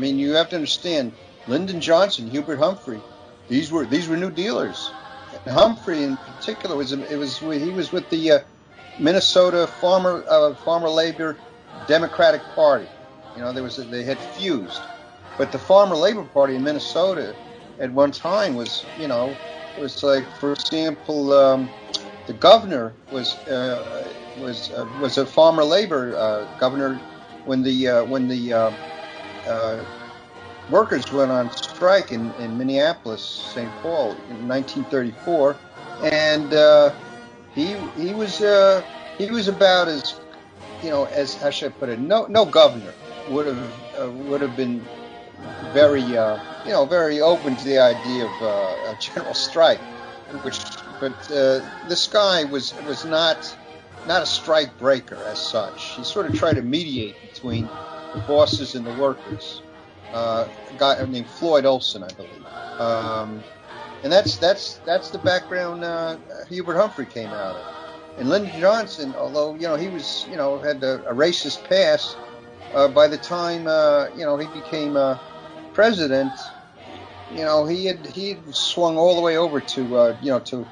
mean, you have to understand, Lyndon Johnson, Hubert Humphrey, these were new dealers. And Humphrey, in particular, he was with the Minnesota Farmer Labor Democratic Party. You know, they had fused, but the Farmer Labor Party in Minnesota at one time was, you know, it was like, for example, the governor was a farmer labor governor when the workers went on strike in Minneapolis, St. Paul in 1934, and he was about as, you know, as, how should I put it? No governor would have been very very open to the idea of a general strike, but this guy was not a strike breaker as such. He sort of tried to mediate between the bosses and the workers. A guy named Floyd Olson, I believe, and that's the background Hubert Humphrey came out of. And Lyndon Johnson, although, you know, he was, you know, had a racist past, by the time you know, he became president, you know, he had swung all the way over to you know, to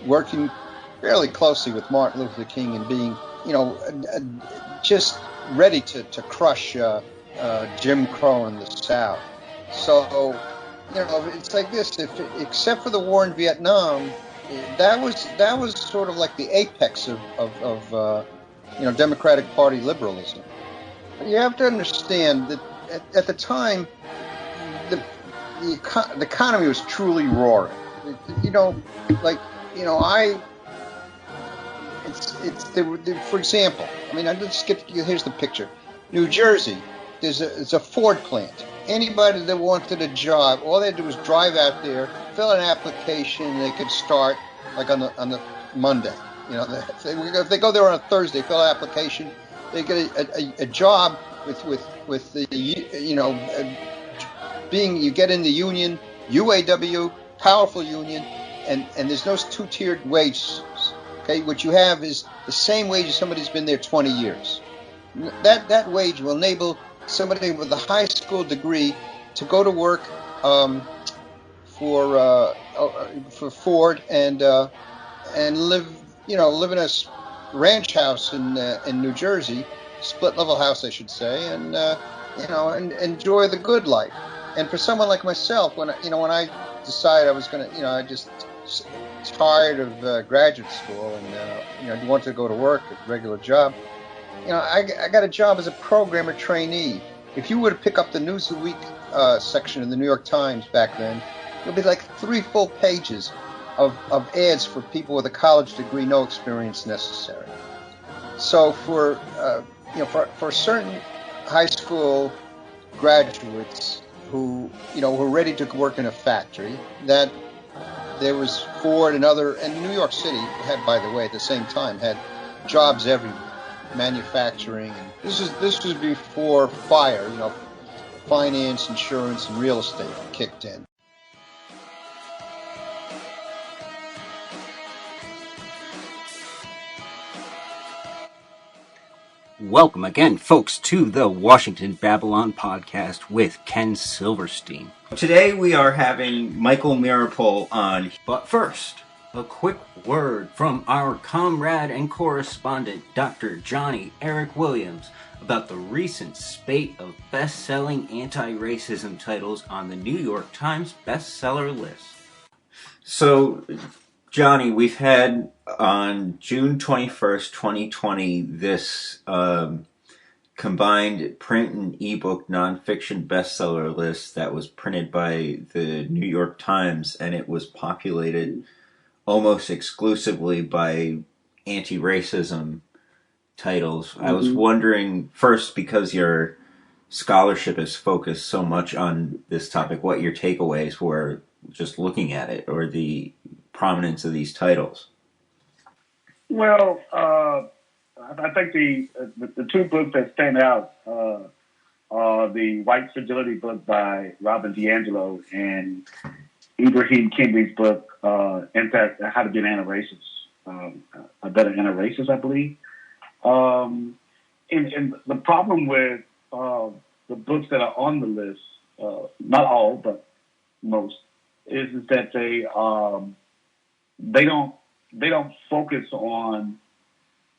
working fairly closely with Martin Luther King and being, you know, just ready to crush Jim Crow in the South. So, you know, it's like this: except for the war in Vietnam, that was sort of like the apex of you know, Democratic Party liberalism. But you have to understand that at the time, the economy was truly roaring. You know, like, you know, for example, I mean, here's the picture. New Jersey, there's a Ford plant. Anybody that wanted a job, all they had to do was drive out there, fill an application, and they could start like on the Monday. You know, if they go there on a Thursday, fill an application, they get a job with the, you know, you get in the union, UAW, powerful union, and there's no two-tiered wages. Okay, what you have is the same wage as somebody's been there 20 years. That wage will enable somebody with a high school degree to go to work for Ford and live in a ranch house in New Jersey, split level house, I should say, and you know, and enjoy the good life. And for someone like myself, when I decided I was going to, you know, I just tired of graduate school and you know, wanted to go to work, a regular job. You know, I got a job as a programmer trainee. If you were to pick up the Newsweek section in the New York Times back then, there'll be like 3 full pages of ads for people with a college degree, no experience necessary. So for you know, for certain high school graduates who, you know, were ready to work in a factory, that there was Ford and New York City had, by the way, at the same time, had jobs everywhere. Manufacturing, and this was before FIRE, you know, finance, insurance, and real estate kicked in. Welcome again, folks, to the Washington Babylon podcast with Ken Silverstein. Today we are having Micheal Meeropol on, but first, a quick word from our comrade and correspondent, Dr. Johnny Eric Williams, about the recent spate of best-selling anti-racism titles on the New York Times Bestseller List. So, Johnny, we've had on June 21st, 2020, this combined print and ebook nonfiction bestseller list that was printed by the New York Times, and it was populated almost exclusively by anti-racism titles. Mm-hmm. I was wondering, first, because your scholarship is focused so much on this topic, what your takeaways were just looking at it, or the prominence of these titles. Well, I think the 2 books that stand out are the White Fragility book by Robin DiAngelo and Ibrahim Kendi's book, How to Be an Anti-Racist, A Better Anti-Racist, I believe. And the problem with the books that are on the list not all, but most, is that they don't focus on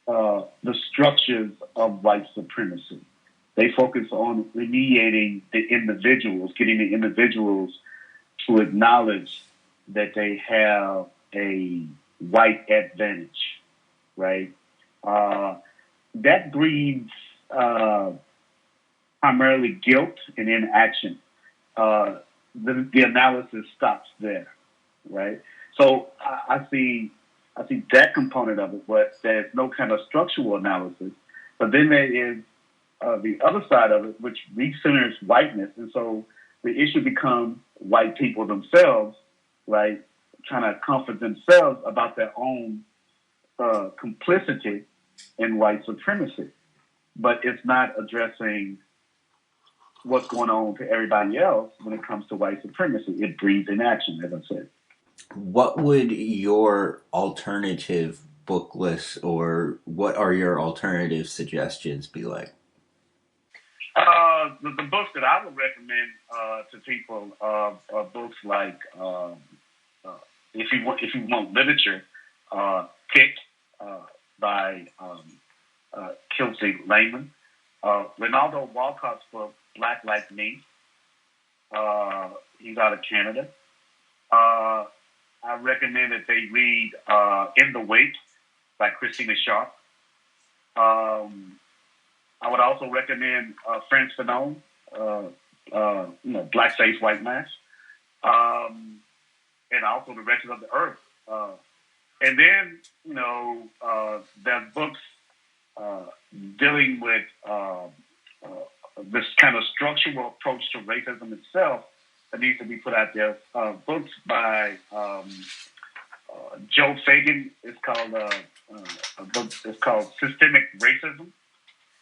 the structures of white supremacy. They focus on remediating the individuals, getting the individuals to acknowledge that they have a white advantage, right? That breeds primarily guilt and inaction. The analysis stops there, right? So I see that component of it, but there's no kind of structural analysis. But then there is the other side of it, which recenters whiteness, and so the issue becomes white people themselves, right, trying to comfort themselves about their own complicity in white supremacy. But it's not addressing what's going on to everybody else when it comes to white supremacy. It breeds inaction, as I said. What would your alternative book list, or what are your alternative suggestions be like? The books that I would recommend to people are books like if you want literature, Kick by Kelsey Lehman, Ronaldo Walcott's book Black Like Me. He's out of Canada. I recommend that they read In the Wake by Christina Sharp. I would also recommend Frantz Fanon, Blackface White Mask, and also The Wretches of the Earth. And then, there's books dealing with this kind of structural approach to racism itself that needs to be put out there. Books by Joe Fagan. It's called Systemic Racism.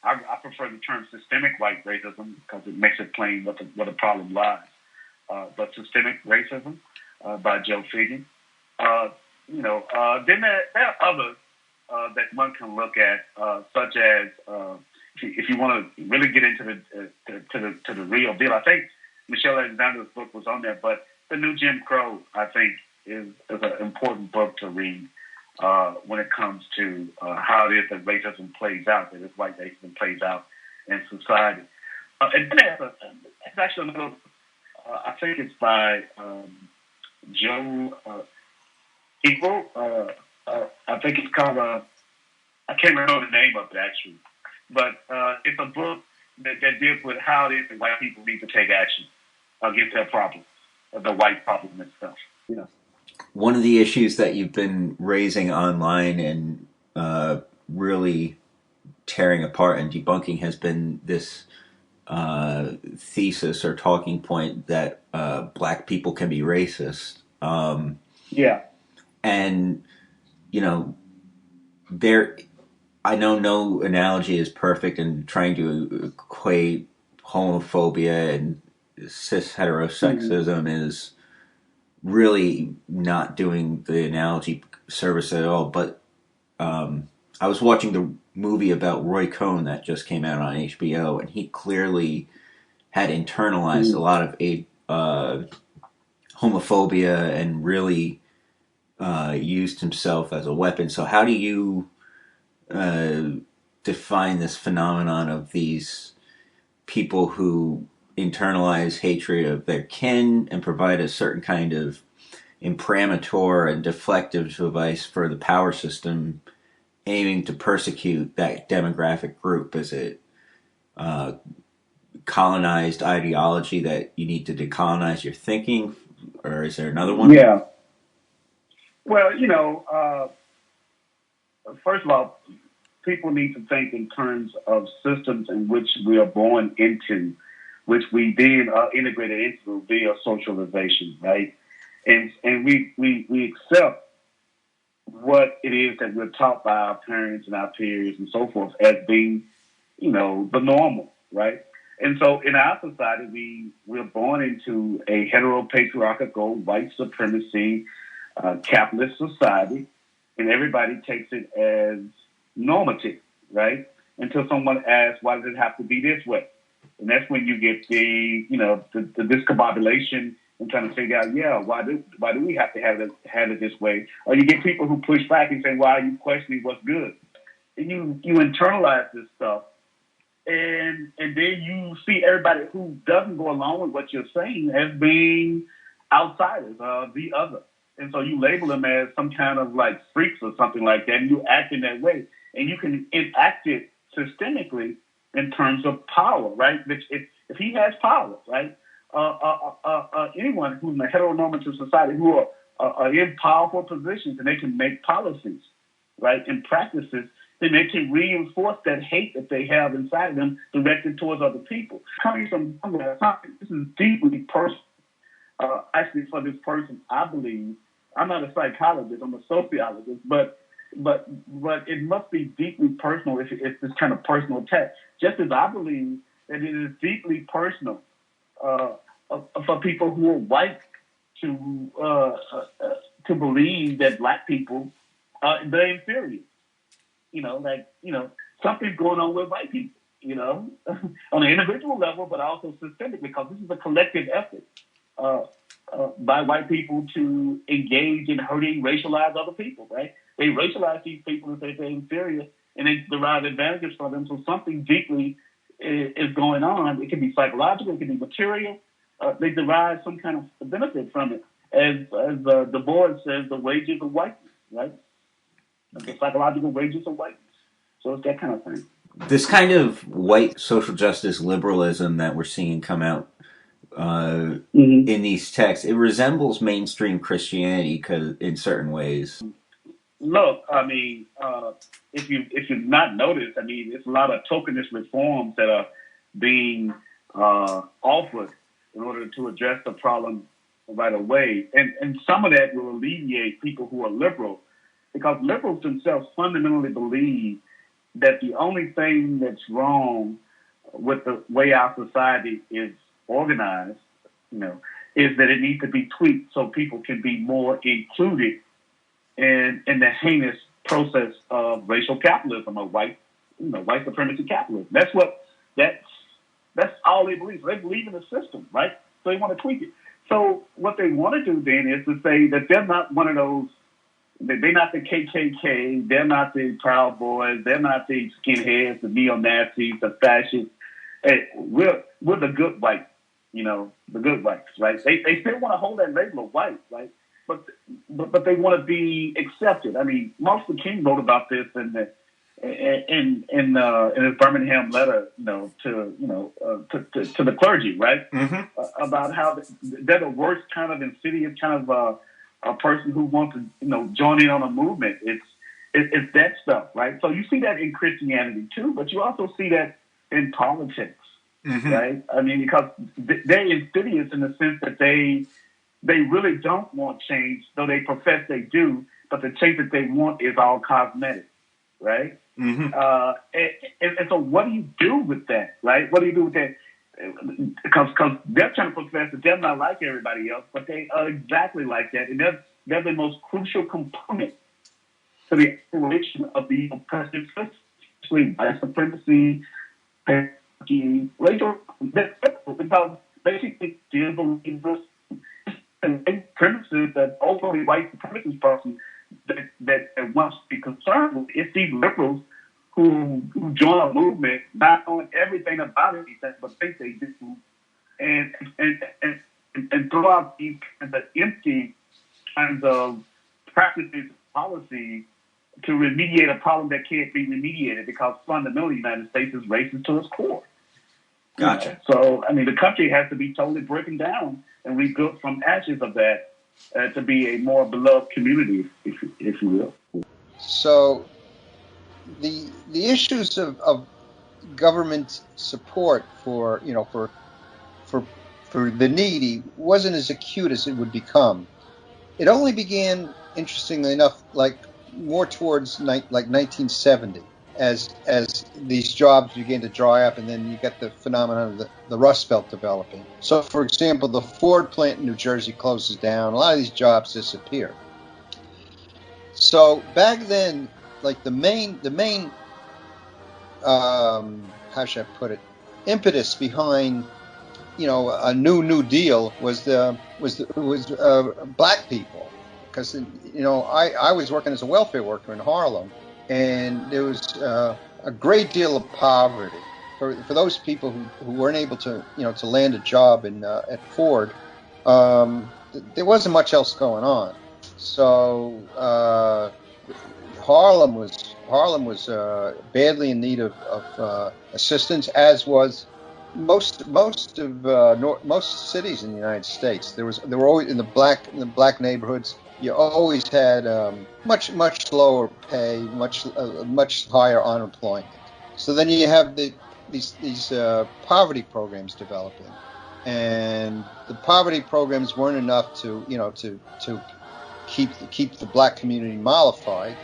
I prefer the term systemic white racism because it makes it plain what the problem lies. But Systemic Racism by Joe Fagan. Then there are others that one can look at, such as if you want to really get into the real deal. I think Michelle Alexander's book was on there, but The New Jim Crow, I think, is an important book to read when it comes to how it is that racism plays out, that this white racism plays out in society. And then it's actually another, I think it's by Joe Eagle. I think it's called, I can't remember the name of it actually, but it's a book that deals with how it is that white people need to take action against their problem, the white problem itself. Yeah. One of the issues that you've been raising online and really tearing apart and debunking has been this thesis or talking point that black people can be racist. Yeah. And, I know no analogy is perfect, and trying to equate homophobia and cis heterosexism is really not doing the analogy service at all. But I was watching the movie about Roy Cohn that just came out on HBO, and he clearly had internalized a lot of homophobia and really used himself as a weapon. So how do you define this phenomenon of these people who internalize hatred of their kin and provide a certain kind of imprimatur and deflective device for the power system aiming to persecute that demographic group? Is it colonized ideology that you need to decolonize your thinking, or is there another one? Yeah. Well, first of all, people need to think in terms of systems in which we are born into, which we then are integrated into via socialization, right? And we accept what it is that we're taught by our parents and our peers and so forth as being, the normal, right? And so in our society, we're born into a heteropatriarchal, white supremacy, capitalist society, and everybody takes it as normative, right? Until someone asks, why does it have to be this way? And that's when you get the discombobulation and trying to figure out, why do we have to have it this way? Or you get people who push back and say, why are you questioning what's good? And you internalize this stuff, and then you see everybody who doesn't go along with what you're saying as being outsiders, the other. And so you label them as some kind of like freaks or something like that, and you act in that way. And you can enact it systemically in terms of power, right? If he has power, right? Anyone who's in a heteronormative society who are in powerful positions and they can make policies, right, and practices, then they can reinforce that hate that they have inside them directed towards other people. Coming from this is deeply personal. Actually, for this person, I believe, I'm not a psychologist, I'm a sociologist, but it must be deeply personal if it's this kind of personal attack. Just as I believe that it is deeply personal for people who are white to believe that black people they're inferior. Something's going on with white people, on an individual level, but also systemically, because this is a collective effort by white people to engage in hurting, racialize other people, right? They racialize these people and say they're inferior, and they derive advantages from them. So something deeply is going on. It can be psychological, it can be material. They derive some kind of benefit from it. As Du Bois says, the wages of whiteness, right? The psychological wages of whiteness. So it's that kind of thing. This kind of white social justice liberalism that we're seeing come out in these texts, it resembles mainstream Christianity in certain ways. Look, I mean, if you've not noticed, I mean, it's a lot of tokenist reforms that are being offered in order to address the problem right away, and some of that will alleviate people who are liberal, because liberals themselves fundamentally believe that the only thing that's wrong with the way our society is organized, is that it needs to be tweaked so people can be more included in the heinous process of racial capitalism, or white supremacy capitalism. That's all they believe. They believe in the system, right? So they want to tweak it. So what they want to do then is to say that they're not one of those. They're not the KKK. They're not the Proud Boys. They're not the skinheads, the neo-Nazis, the fascists. Hey, we're the good whites, the good whites, right? They still want to hold that label of white, right? But they want to be accepted. I mean, Martin Luther King wrote about this in his Birmingham letter, to the clergy, right? Mm-hmm. About how they're the worst kind of insidious kind of a person who wants to, join in on a movement. It's that stuff, right? So you see that in Christianity too, but you also see that in politics, mm-hmm. right? I mean, because they're insidious in the sense that they really don't want change, though they profess they do, but the change that they want is all cosmetic, right? Mm-hmm. And so what do you do with that, right? What do you do with that? Because they're trying to profess that they're not like everybody else, but they are exactly like that. And they're the most crucial component to the operation of the oppressive system, especially white supremacy, racial, because basically they believe this and premises that overly white supremacist person that wants to be concerned with is these liberals who join a movement not knowing everything about it, but think they do, and throw out these kinds of empty kinds of practices and policies to remediate a problem that can't be remediated, because fundamentally the United States is racist to its core. Gotcha. So, I mean, the country has to be totally broken down and rebuilt from ashes of that to be a more beloved community, if you will. So, the issues of government support for the needy wasn't as acute as it would become. It only began, interestingly enough, like more towards like 1970, as these jobs began to dry up, and then you get the phenomenon of the Rust Belt developing. So, for example, the Ford plant in New Jersey closes down. A lot of these jobs disappear. So back then, like the main how should I put it, impetus behind, a New Deal was black people, because I was working as a welfare worker in Harlem, and there was a great deal of poverty for those people who weren't able to to land a job at Ford. There wasn't much else going on, so Harlem was badly in need of assistance, as was most cities in the United States. There were always in the black neighborhoods. You always had much lower pay, much higher unemployment. So then you have these poverty programs developing, and the poverty programs weren't enough to keep the black community mollified.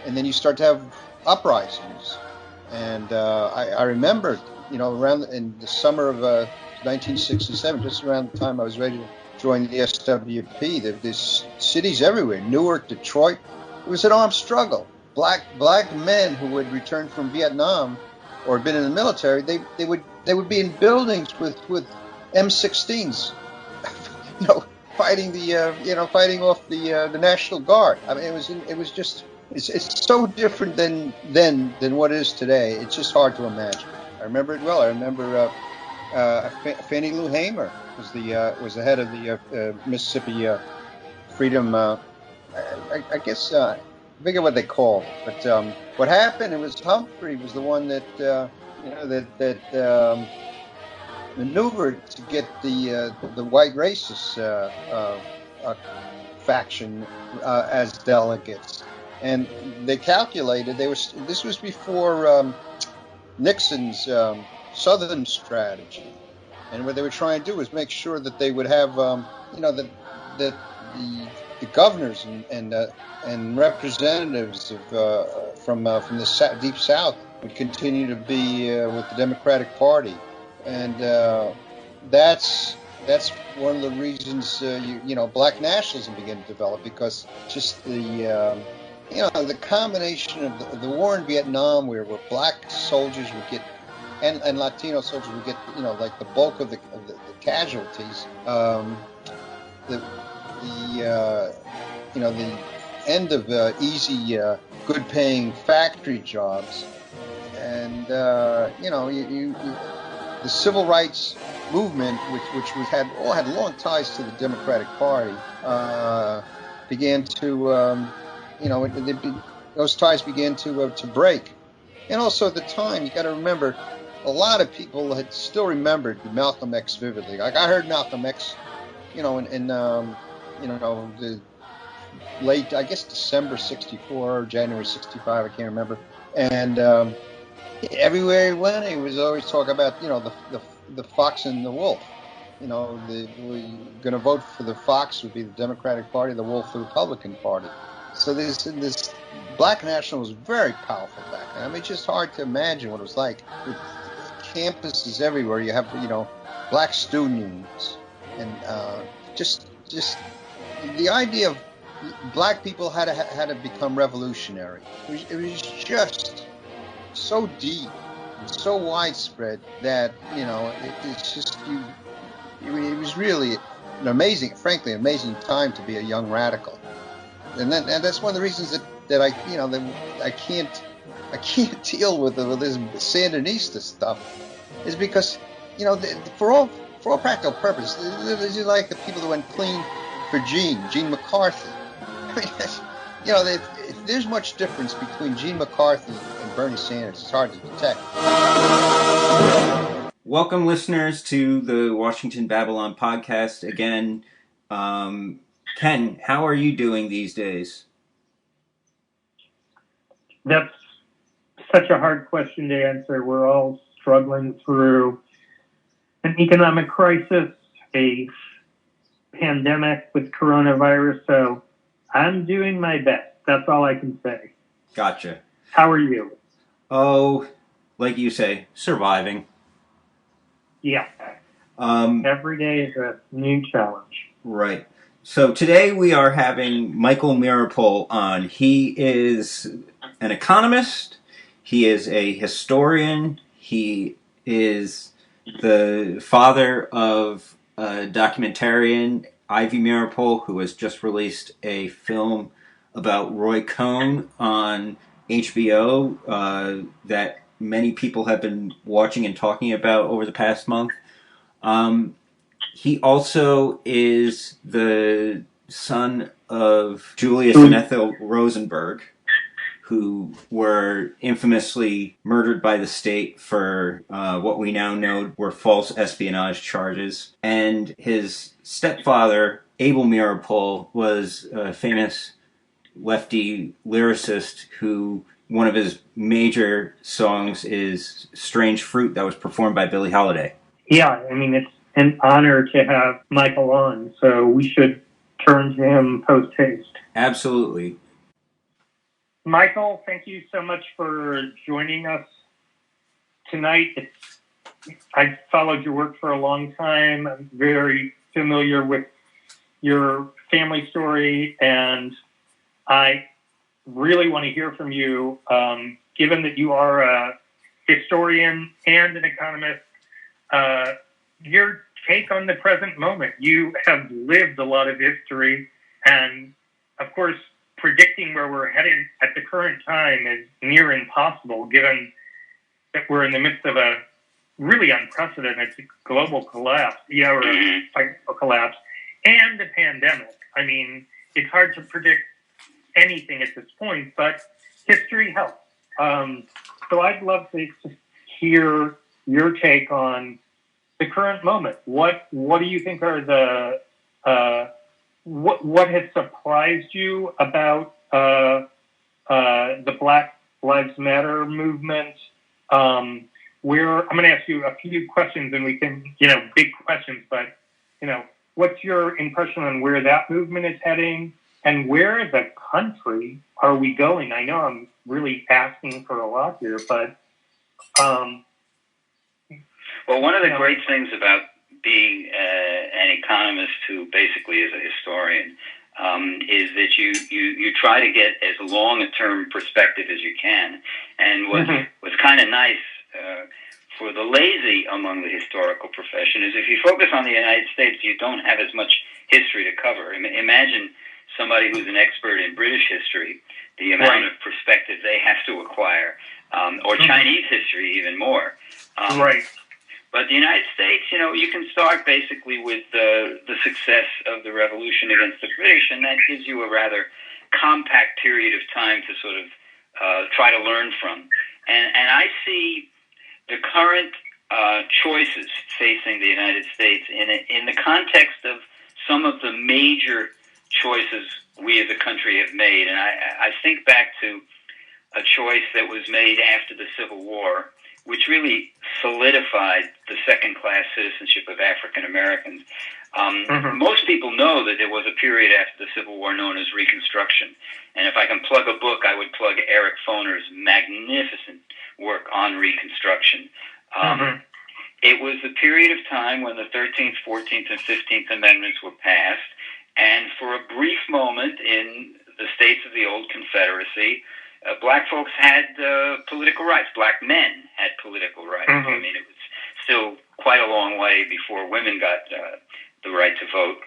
And then you start to have uprisings, and I remember, around in the summer of 1967, just around the time I was ready to join the SWP, there's cities everywhere, Newark, Detroit. It was an armed struggle. Black men who had returned from Vietnam or had been in the military, they would be in buildings with M16s, fighting off the National Guard. I mean, it was just. It's so different than what it is today. It's just hard to imagine. I remember it well. I remember Fannie Lou Hamer was the head of the Mississippi Freedom. I guess I forget what they called it. But what happened? It was Humphrey was the one that maneuvered to get the white racist faction as delegates. And they calculated this was before Nixon's Southern strategy, and what they were trying to do was make sure that they would have that the governors and representatives from the Deep South would continue to be with the Democratic Party, and that's one of the reasons black nationalism began to develop, because just the combination of the war in Vietnam, where black soldiers would get and Latino soldiers would get like the bulk of the casualties. The end of easy, good-paying factory jobs, and the civil rights movement, which had long ties to the Democratic Party, began to those ties began to break. And also at the time, you got to remember, a lot of people had still remembered Malcolm X vividly. Like I heard Malcolm X, in the late, I guess December '64 or January '65, I can't remember. And everywhere he went, he was always talking about the fox and the wolf. We're going to vote for the fox would be the Democratic Party, the wolf the Republican Party. So this black national was very powerful back then. I mean, it's just hard to imagine what it was like. With campuses everywhere, you have black student unions, and just the idea of black people had to become revolutionary. It was just so deep and so widespread that it's just it was really an amazing time to be a young radical. And that's one of the reasons that I can't deal with this Sandinista stuff, is because for all practical purposes, they're like the people that went clean for Gene McCarthy. I mean, if there's much difference between Gene McCarthy and Bernie Sanders, it's hard to detect. Welcome, listeners, to the Washington Babylon podcast again. Ken, how are you doing these days? That's such a hard question to answer. We're all struggling through an economic crisis, a pandemic with coronavirus, so I'm doing my best. That's all I can say. Gotcha. How are you? Oh, like you say, surviving. Yeah. Every day is a new challenge. Right. So today we are having Micheal Meeropol on. He is an economist. He is a historian. He is the father of documentarian Ivy Meeropol, who has just released a film about Roy Cohn on HBO that many people have been watching and talking about over the past month. He also is the son of Julius and Ethel Rosenberg, who were infamously murdered by the state for what we now know were false espionage charges. And his stepfather, Abel Meeropol, was a famous lefty lyricist who one of his major songs is Strange Fruit, that was performed by Billie Holiday. Yeah, I mean, it's an honor to have Micheal on, so we should turn to him post-haste. Absolutely. Micheal, thank you so much for joining us tonight. I've followed your work for a long time. I'm very familiar with your family story, and I really want to hear from you, given that you are a historian and an economist, your take on the present moment. You have lived a lot of history, and of course, predicting where we're headed at the current time is near impossible, given that we're in the midst of a really unprecedented global collapse, financial collapse, and a pandemic. I mean, it's hard to predict anything at this point, but history helps. So I'd love to hear your take on the current moment. What do you think are the what has surprised you about the Black Lives Matter movement? Where I'm going to ask you a few questions, and we can, big questions, but what's your impression on where that movement is heading, and where as a country are we going? I know I'm really asking for a lot here, but well, one of the great things about being an economist who basically is a historian is that you try to get as long a term perspective as you can. And what's kind of nice for the lazy among the historical profession is if you focus on the United States, you don't have as much history to cover. Imagine somebody who's an expert in British history, the amount of perspective they have to acquire, or Chinese history even more. But the United States, you can start basically with the success of the revolution against the British, and that gives you a rather compact period of time to sort of try to learn from. And I see the current choices facing the United States in the context of some of the major choices we as a country have made. And I think back to a choice that was made after the Civil War, which really solidified the second-class citizenship of African Americans. Most people know that there was a period after the Civil War known as Reconstruction. And if I can plug a book, I would plug Eric Foner's magnificent work on Reconstruction. It was a period of time when the 13th, 14th, and 15th Amendments were passed. And for a brief moment in the states of the old Confederacy, black folks had political rights. Black men had political rights. I mean, it was still quite a long way before women got the right to vote.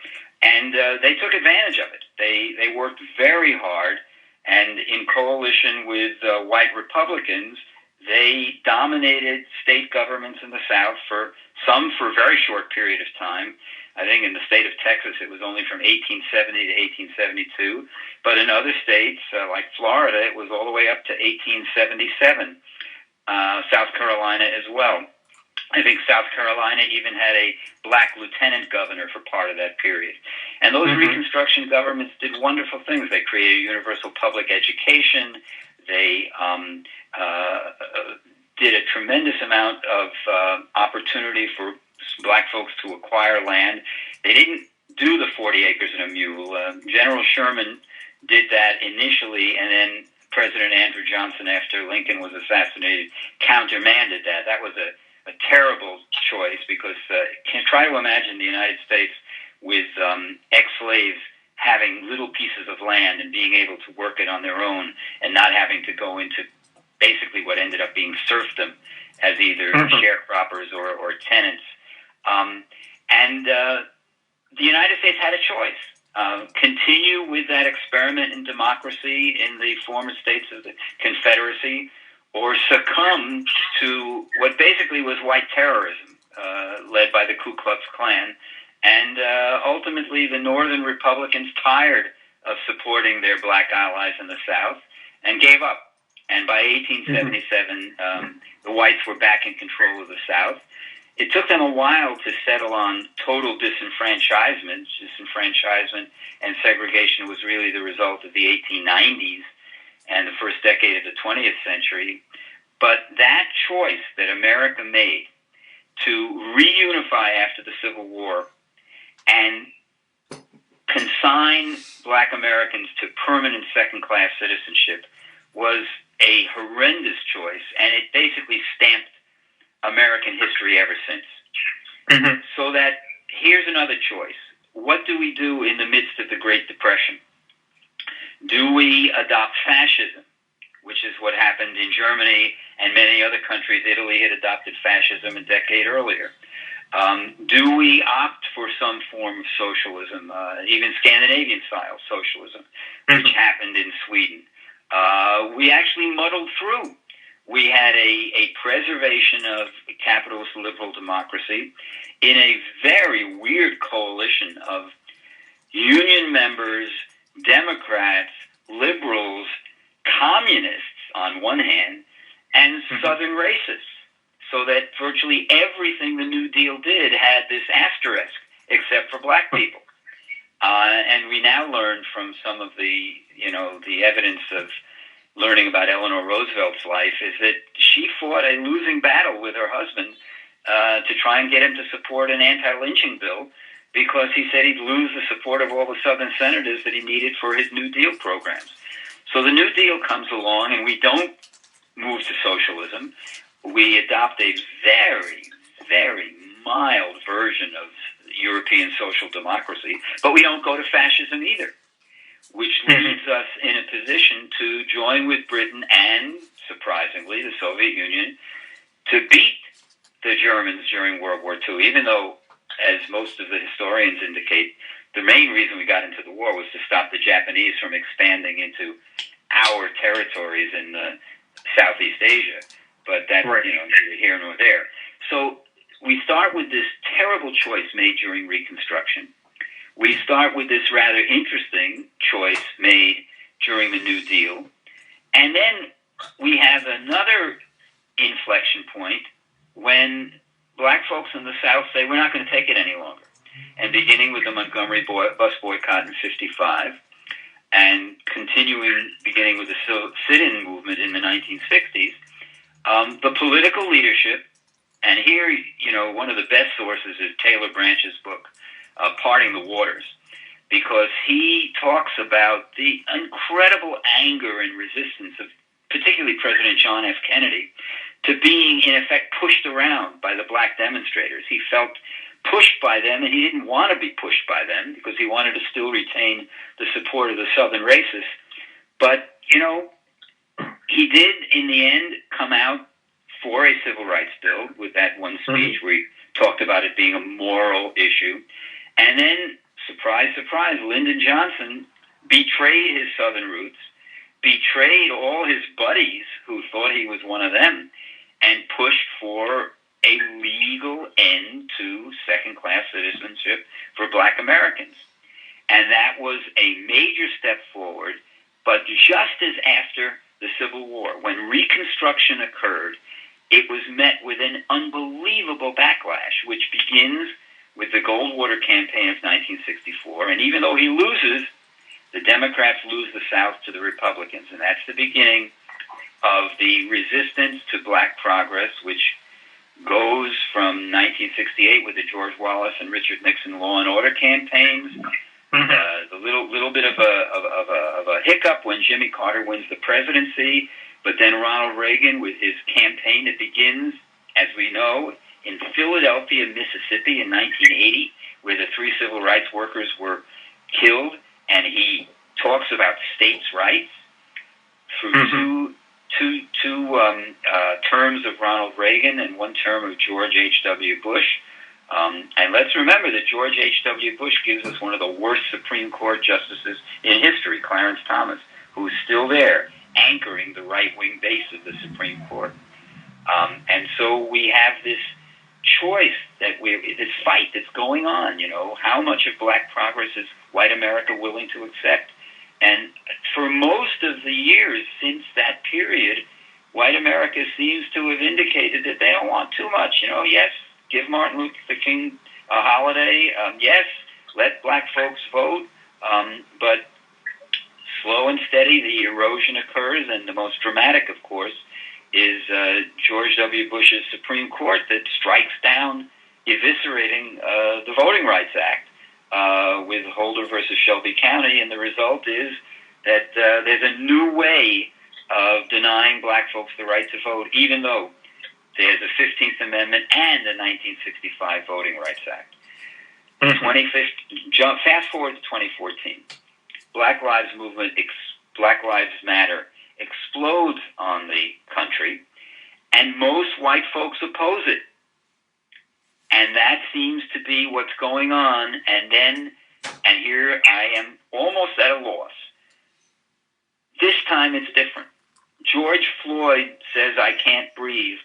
And they took advantage of it. They worked very hard, and in coalition with white Republicans, they dominated state governments in the South for a very short period of time. I think in the state of Texas, it was only from 1870 to 1872. But in other states, like Florida, it was all the way up to 1877. South Carolina as well. I think South Carolina even had a black lieutenant governor for part of that period. And those Reconstruction governments did wonderful things. They created universal public education. They did a tremendous amount of opportunity for black folks to acquire land. They didn't do the 40 acres and a mule. General Sherman did that initially, and then President Andrew Johnson, after Lincoln was assassinated, countermanded that. That was a terrible choice because try to imagine the United States with ex-slaves having little pieces of land and being able to work it on their own and not having to go into basically what ended up being serfdom as either sharecroppers or tenants. And the United States had a choice. Continue with that experiment in democracy in the former states of the Confederacy, or succumb to what basically was white terrorism, led by the Ku Klux Klan. And ultimately, the Northern Republicans tired of supporting their black allies in the South and gave up. And by 1877, the whites were back in control of the South. It took them a while to settle on total disenfranchisement. Disenfranchisement and segregation was really the result of the 1890s and the first decade of the 20th century. But that choice that America made to reunify after the Civil War and consign black Americans to permanent second-class citizenship was a horrendous choice, and it basically stamped American history ever since. So that here's another choice. What do we do in the midst of the Great Depression? Do we adopt fascism, which is what happened in Germany and many other countries? Italy had adopted fascism a decade earlier. Do we opt for some form of socialism, even Scandinavian-style socialism, which happened in Sweden? We actually muddled through. We had a preservation of capitalist liberal democracy in a very weird coalition of union members, Democrats, liberals, communists on one hand, and Southern racists. So that virtually everything the New Deal did had this asterisk, except for black people. And we now learn from some of the evidence of learning about Eleanor Roosevelt's life is that she fought a losing battle with her husband to try and get him to support an anti-lynching bill because he said he'd lose the support of all the Southern senators that he needed for his New Deal programs. So the New Deal comes along, and we don't move to socialism. We adopt a very, very mild version of European social democracy, but we don't go to fascism either, which leaves us in a position to join with Britain and, surprisingly, the Soviet Union to beat the Germans during World War II, even though, as most of the historians indicate, the main reason we got into the war was to stop the Japanese from expanding into our territories in Southeast Asia. But that's neither here nor there. So we start with this terrible choice made during Reconstruction. We start with this rather interesting choice made during the New Deal. And then we have another inflection point when black folks in the South say, we're not going to take it any longer. And beginning with the Montgomery bus boycott in 1955, and beginning with the sit-in movement in the 1960s, the political leadership, and here, one of the best sources is Taylor Branch's book, Parting the Waters, because he talks about the incredible anger and resistance of particularly President John F. Kennedy to being, in effect, pushed around by the black demonstrators. He felt pushed by them, and he didn't want to be pushed by them because he wanted to still retain the support of the Southern racists. But, he did, in the end, come out for a civil rights bill with that one speech where he talked about it being a moral issue. And then, surprise, surprise, Lyndon Johnson betrayed his Southern roots, betrayed all his buddies who thought he was one of them, and pushed for a legal end to second-class citizenship for black Americans. And that was a major step forward, but just as after the Civil War, when Reconstruction occurred, it was met with an unbelievable backlash, which begins with the Goldwater campaign of 1964. And even though he loses, the Democrats lose the South to the Republicans. And that's the beginning of the resistance to black progress, which goes from 1968 with the George Wallace and Richard Nixon law and order campaigns, the little bit of a hiccup when Jimmy Carter wins the presidency, but then Ronald Reagan with his campaign that begins, as we know, in Philadelphia, Mississippi in 1980, where the 3 civil rights workers were killed, and he talks about states' rights through two terms of Ronald Reagan and one term of George H.W. Bush. And let's remember that George H.W. Bush gives us one of the worst Supreme Court justices in history, Clarence Thomas, who's still there, anchoring the right-wing base of the Supreme Court. And so we have this choice, this fight that's going on, how much of black progress is white America willing to accept? And for most of the years since that period, white America seems to have indicated that they don't want too much. Yes, give Martin Luther King a holiday. Yes, let black folks vote. But slow and steady, the erosion occurs, and the most dramatic, of course, is George W. Bush's Supreme Court that strikes down, eviscerating the Voting Rights Act with Holder versus Shelby County, and the result is that there's a new way of denying black folks the right to vote, even though there's a 15th Amendment and the 1965 Voting Rights Act. Fast forward to 2014. Black Lives Matter explodes on the country, and most white folks oppose it. And that seems to be what's going on. And here I am almost at a loss. This time it's different. George Floyd says, "I can't breathe."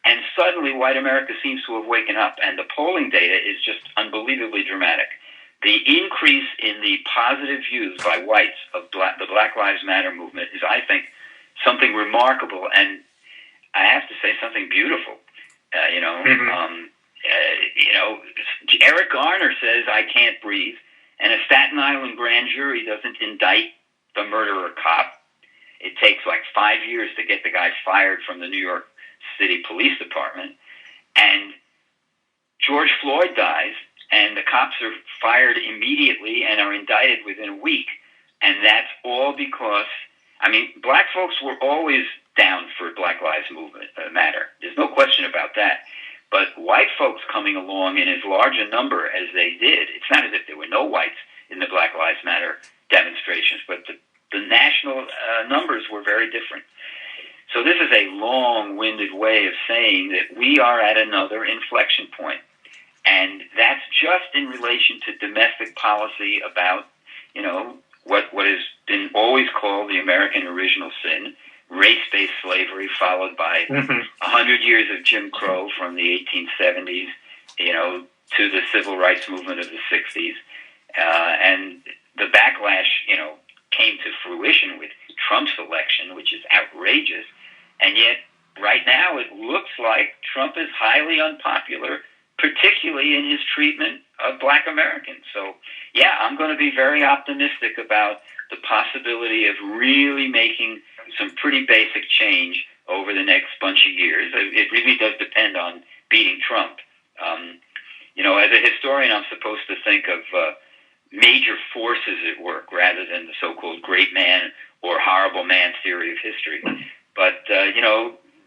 And suddenly white America seems to have woken up, and the polling data is just unbelievably dramatic. The increase in the positive views by whites of the Black Lives Matter movement is, I think, something remarkable, and I have to say something beautiful. Eric Garner says, "I can't breathe," and a Staten Island grand jury doesn't indict the murderer cop. It takes like 5 years to get the guy fired from the New York City Police Department, and George Floyd dies, and the cops are fired immediately and are indicted within a week. And that's all because, black folks were always down for Black Lives Matter. There's no question about that. But white folks coming along in as large a number as they did, it's not as if there were no whites in the Black Lives Matter demonstrations, but the national numbers were very different. So this is a long-winded way of saying that we are at another inflection point. And that's just in relation to domestic policy about, what has been always called the American original sin, race-based slavery, followed by 100 years of Jim Crow from the 1870s, to the civil rights movement of the 60s. And the backlash, came to fruition with Trump's election, which is outrageous. And yet, right now, it looks like Trump is highly unpopular, particularly in his treatment of black Americans. So, yeah, I'm going to be very optimistic about the possibility of really making some pretty basic change over the next bunch of years. It really does depend on beating Trump. As a historian, I'm supposed to think of major forces at work rather than the so-called great man or horrible man theory of history. But,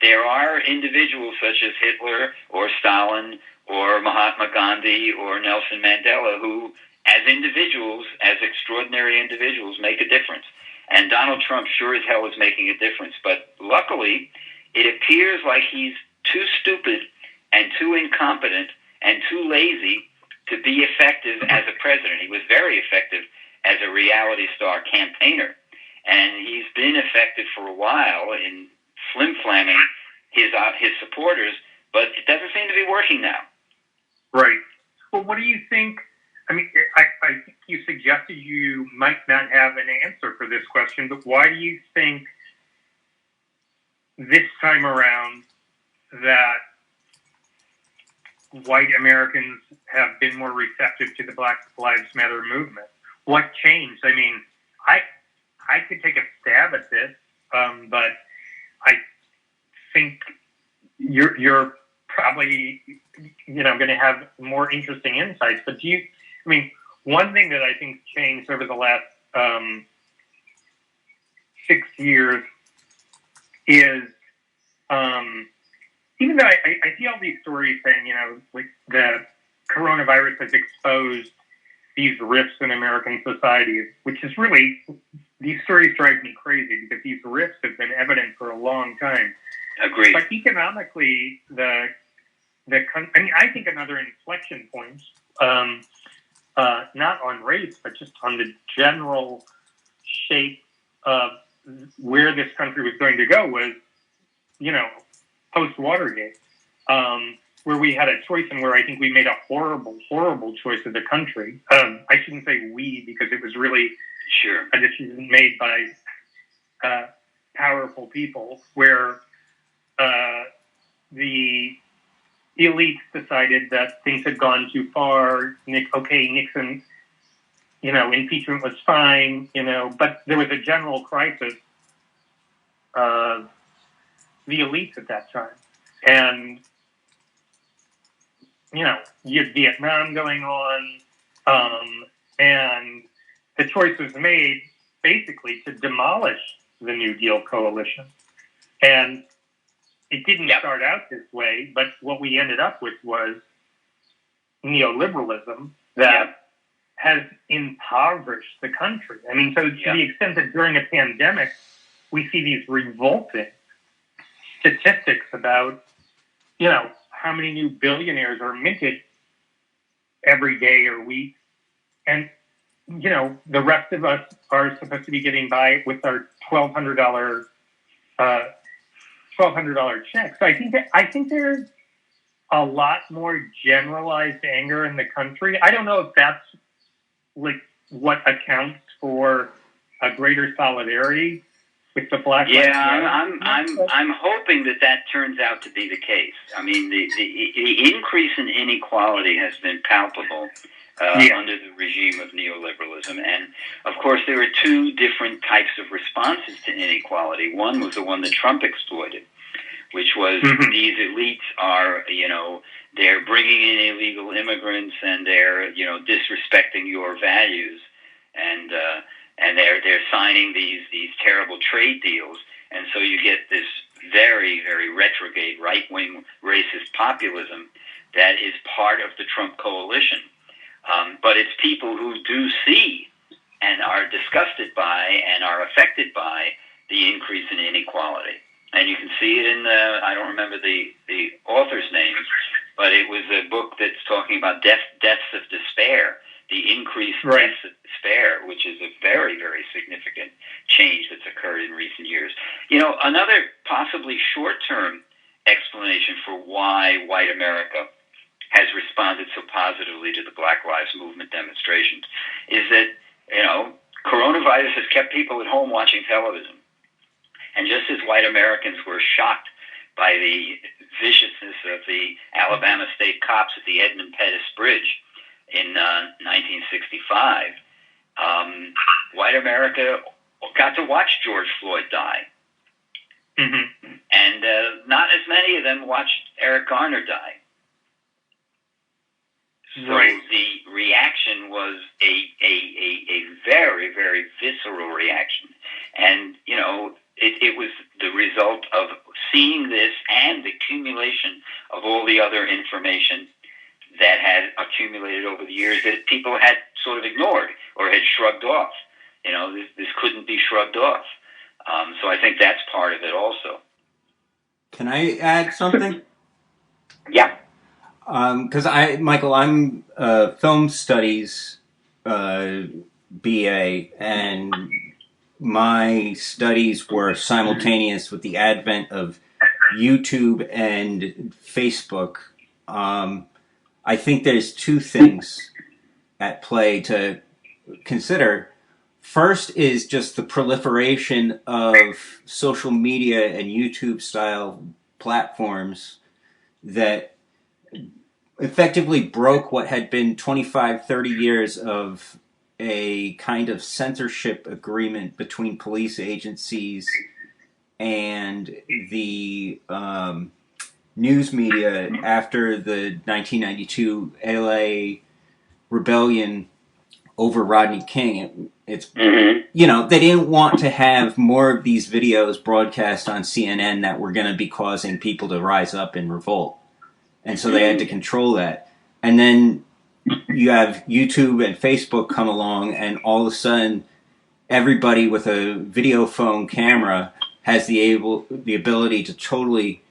there are individuals such as Hitler or Stalin or Mahatma Gandhi or Nelson Mandela who, as individuals, as extraordinary individuals, make a difference. And Donald Trump sure as hell is making a difference. But luckily, it appears like he's too stupid and too incompetent and too lazy to be effective as a president. He was very effective as a reality star campaigner. And he's been effective for a while in flim-flamming his supporters, but it doesn't seem to be working now. Right. Well, what do you think? I think you suggested you might not have an answer for this question, but why do you think this time around that white Americans have been more receptive to the Black Lives Matter movement? What changed? I could take a stab at this, but I think you're probably, going to have more interesting insights. But one thing that I think changed over the last 6 years is, even though I see all these stories saying, like the coronavirus has exposed these rifts in American society, which is really these stories drive me crazy because these rifts have been evident for a long time. Agreed. But economically, I think another inflection point, not on race, but just on the general shape of where this country was going to go was, post-Watergate, where we had a choice and where I think we made a horrible, horrible choice as a country. I shouldn't say we because it was really a decision made by powerful people where the elites decided that things had gone too far. Nixon, impeachment was fine, but there was a general crisis of the elites at that time. And, you had Vietnam going on, and the choice was made basically to demolish the New Deal coalition. And it didn't start out this way, but what we ended up with was neoliberalism that has impoverished the country. I mean, so to the extent that during a pandemic, we see these revolting statistics about, how many new billionaires are minted every day or week. And, the rest of us are supposed to be getting by with our $1,200 checks. So I think there's a lot more generalized anger in the country. I don't know if that's like what accounts for a greater solidarity with the Black Lives Matter. I'm hoping that turns out to be the case. I mean, the increase in inequality has been palpable under the regime of neoliberalism. And, of course, there are two different types of responses to inequality. One was the one that Trump exploited, which was these elites are, they're bringing in illegal immigrants and they're, disrespecting your values. And they're signing these terrible trade deals. And so you get this very, very retrograde right-wing racist populism that is part of the Trump coalition. But it's people who do see and are disgusted by and are affected by the increase in inequality. And you can see it in I don't remember the author's name, but it was a book that's talking about deaths of despair, the increased deaths of despair, which is a very, very significant change that's occurred in recent years. Another possibly short-term explanation for why white America has responded so positively to the Black Lives Movement demonstrations is that, coronavirus has kept people at home watching television. And just as white Americans were shocked by the viciousness of the Alabama state cops at the Edmund Pettus Bridge in 1965, white America got to watch George Floyd die. Mm-hmm. And not as many of them watched Eric Garner die. So the reaction was a very, very visceral reaction. And, it was the result of seeing this and the accumulation of all the other information that had accumulated over the years that people had sort of ignored or had shrugged off. This couldn't be shrugged off. So I think that's part of it also. Can I add something? Yeah. Because Michael, I'm film studies BA, and my studies were simultaneous with the advent of YouTube and Facebook. I think there's two things at play to consider. First is just the proliferation of social media and YouTube style platforms that effectively broke what had been 25, 30 years of a kind of censorship agreement between police agencies and the news media after the 1992 LA rebellion over Rodney King. It's they didn't want to have more of these videos broadcast on CNN that were going to be causing people to rise up and revolt. And so they had to control that. And then you have YouTube and Facebook come along, and all of a sudden everybody with a video phone camera has the ability to totally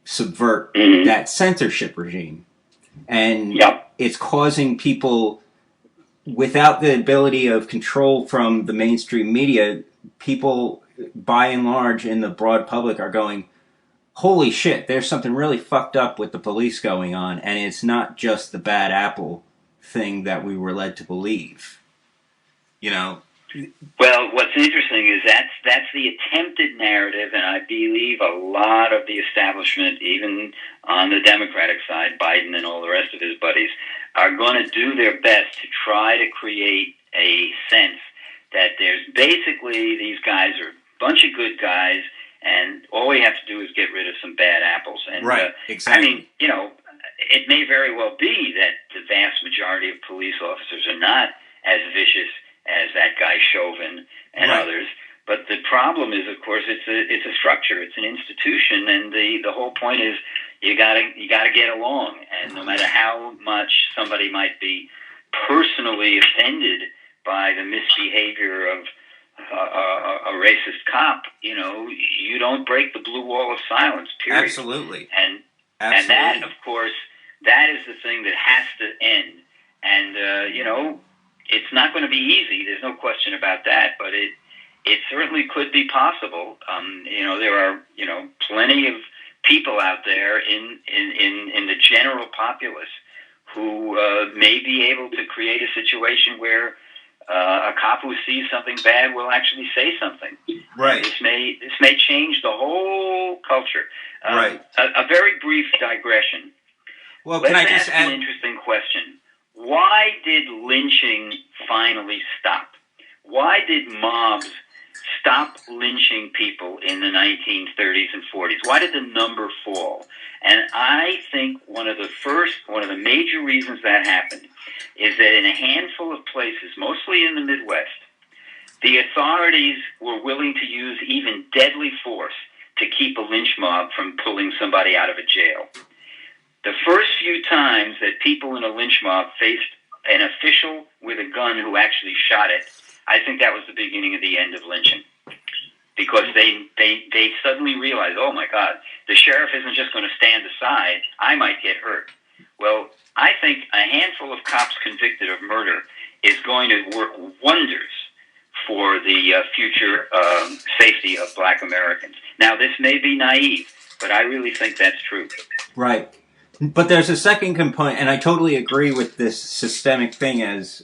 subvert that censorship regime. And it's causing people, without the ability of control from the mainstream media, people by and large in the broad public are going, holy shit, there's something really fucked up with the police going on, and it's not just the bad apple thing that we were led to believe. You know? Well, what's interesting is that's the attempted narrative, and I believe a lot of the establishment, even on the Democratic side, Biden and all the rest of his buddies, are going to do their best to try to create a sense that there's basically these guys are a bunch of good guys, and all we have to do is get rid of some bad apples. And, exactly. I mean, you know, it may very well be that the vast majority of police officers are not as vicious as that guy Chauvin and others. But the problem is, of course, it's a structure, it's an institution, and the whole point is you gotta get along. And no matter how much somebody might be personally offended by the misbehavior of a racist cop, you know, you don't break the blue wall of silence, period. Absolutely. And that, of course, that is the thing that has to end. And, you know, it's not going to be easy. There's no question about that. But it certainly could be possible. You know, there are, you know, plenty of people out there in the general populace who may be able to create a situation where a cop who sees something bad will actually say something. Right. This may change the whole culture. Right. A very brief digression. Well, Let's can I just ask add an interesting question? Why did lynching finally stop? Why did mobs stop lynching people in the 1930s and 40s? Why did the number fall? And I think one of the major reasons that happened is that in a handful of places, mostly in the Midwest, the authorities were willing to use even deadly force to keep a lynch mob from pulling somebody out of a jail. The first few times that people in a lynch mob faced an official with a gun who actually shot it, I think that was the beginning of the end of lynching. Because they suddenly realized, oh my God, the sheriff isn't just going to stand aside, I might get hurt. Well, I think a handful of cops convicted of murder is going to work wonders for the future safety of black Americans. Now, this may be naive, but I really think that's true. Right. But there's a second component, and I totally agree with this systemic thing as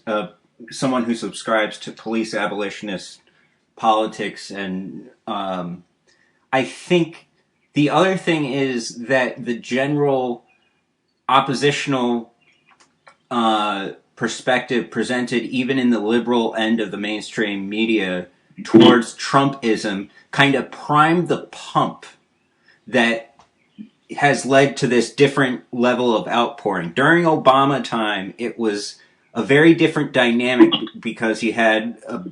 someone who subscribes to police abolitionist politics. And I think the other thing is that the general oppositional perspective presented even in the liberal end of the mainstream media towards Trumpism kind of primed the pump that has led to this different level of outpouring. During Obama time, it was a very different dynamic because you had a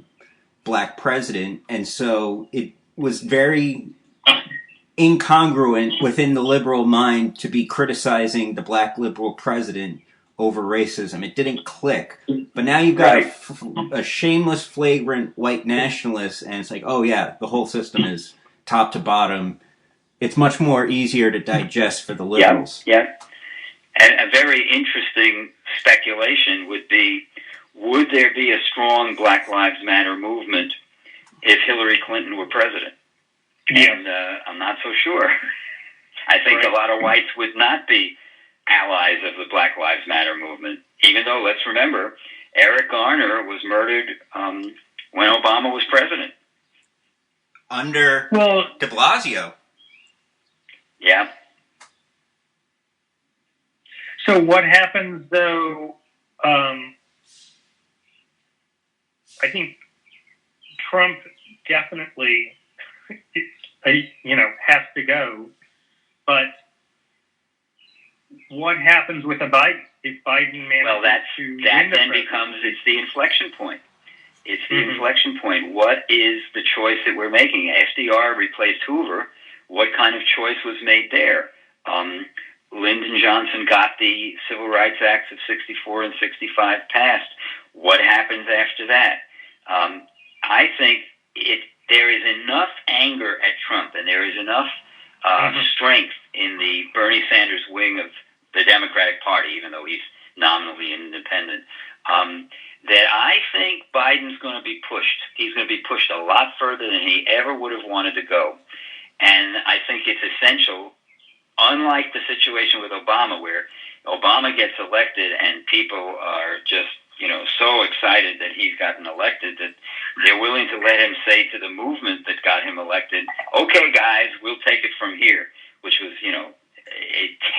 black president, and so it was very incongruent within the liberal mind to be criticizing the black liberal president over racism. It didn't click. But now you've got a shameless, flagrant white nationalist, and it's like, oh yeah, the whole system is top to bottom. It's much more easier to digest for the liberals. Yeah. And a very interesting speculation would be, would there be a strong Black Lives Matter movement if Hillary Clinton were president? Yeah. And I'm not so sure. I think a lot of whites would not be allies of the Black Lives Matter movement, even though, let's remember, Eric Garner was murdered when Obama was president. Under de Blasio. Yeah. So what happens, though, I think Trump definitely, has to go, but what happens with a Biden if Biden manages that then becomes, it's the inflection point. It's the inflection point. What is the choice that we're making? FDR replaced Hoover. What kind of choice was made there? Lyndon Johnson got the Civil Rights Acts of 64 and 65 passed. What happens after that? I think there is enough anger at Trump, and there is enough strength in the Bernie Sanders wing of the Democratic Party, even though he's nominally independent, that I think Biden's going to be pushed. He's going to be pushed a lot further than he ever would have wanted to go. And I think it's essential, unlike the situation with Obama, where Obama gets elected and people are just, so excited that he's gotten elected that they're willing to let him say to the movement that got him elected, okay, guys, we'll take it from here, which was, a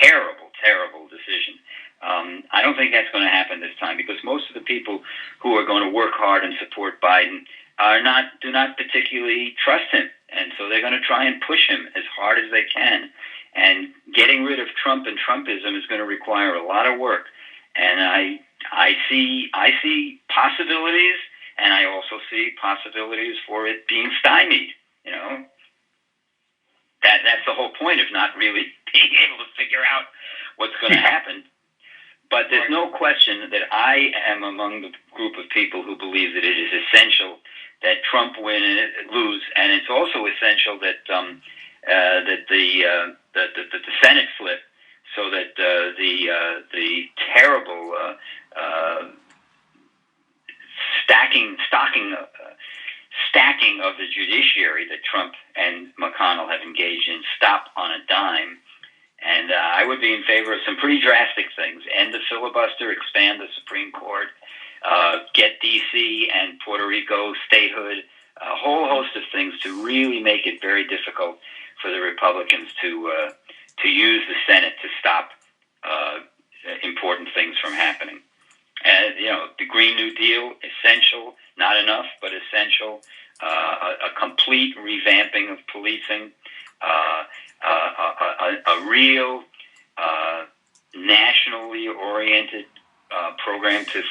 terrible, terrible decision. I don't think that's going to happen this time, because most of the people who are going to work hard and support Biden do not particularly trust him. And so they're going to try and push him as hard as they can. And getting rid of Trump and Trumpism is going to require a lot of work. And I see possibilities, and I also see possibilities for it being stymied. That's the whole point of not really being able to figure out what's going to happen. But there's no question that I am among the group of people who believe that it is essential that Trump win and lose, and it's also essential that the Senate flip, so that the terrible stacking of the judiciary that Trump and McConnell have engaged in stop on a dime. And I would be in favor of some pretty drastic things. End the filibuster, expand the Supreme Court, get D.C. and Puerto Rico statehood, a whole host of things to really make it very difficult for the Republicans to use the Senate to stop important things from happening. And, the Green New Deal, essential, not enough, but essential. A complete revamping of policing, a real nationally oriented program to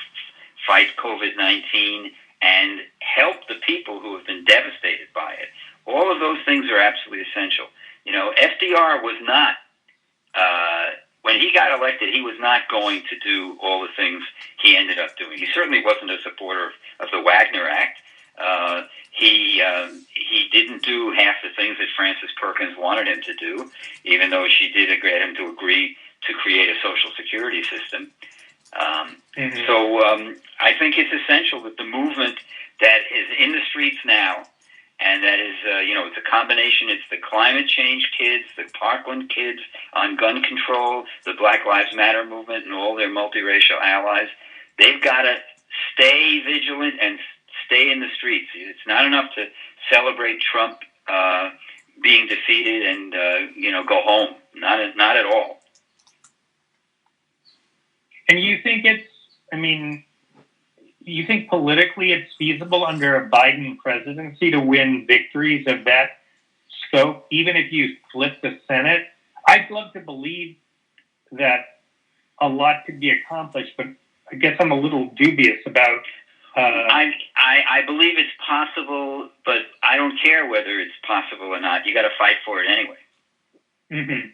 fight COVID-19 and help the people who have been devastated by it. All of those things are absolutely essential. FDR was not, when he got elected, he was not going to do all the things he ended up doing. He certainly wasn't a supporter of the Wagner Act. He didn't do half the things that Frances Perkins wanted him to do, even though she did get him to agree to create a social security system. So I think it's essential that the movement that is in the streets now, and that is, it's a combination. It's the climate change kids, the Parkland kids on gun control, the Black Lives Matter movement, and all their multiracial allies. They've got to stay vigilant and stay in the streets. It's not enough to celebrate Trump being defeated and go home. Not at all. And you think you think politically it's feasible under a Biden presidency to win victories of that scope, even if you flip the Senate? I'd love to believe that a lot could be accomplished, but I guess I'm a little dubious about. I believe it's possible, but I don't care whether it's possible or not. You got to fight for it anyway. Mm-hmm.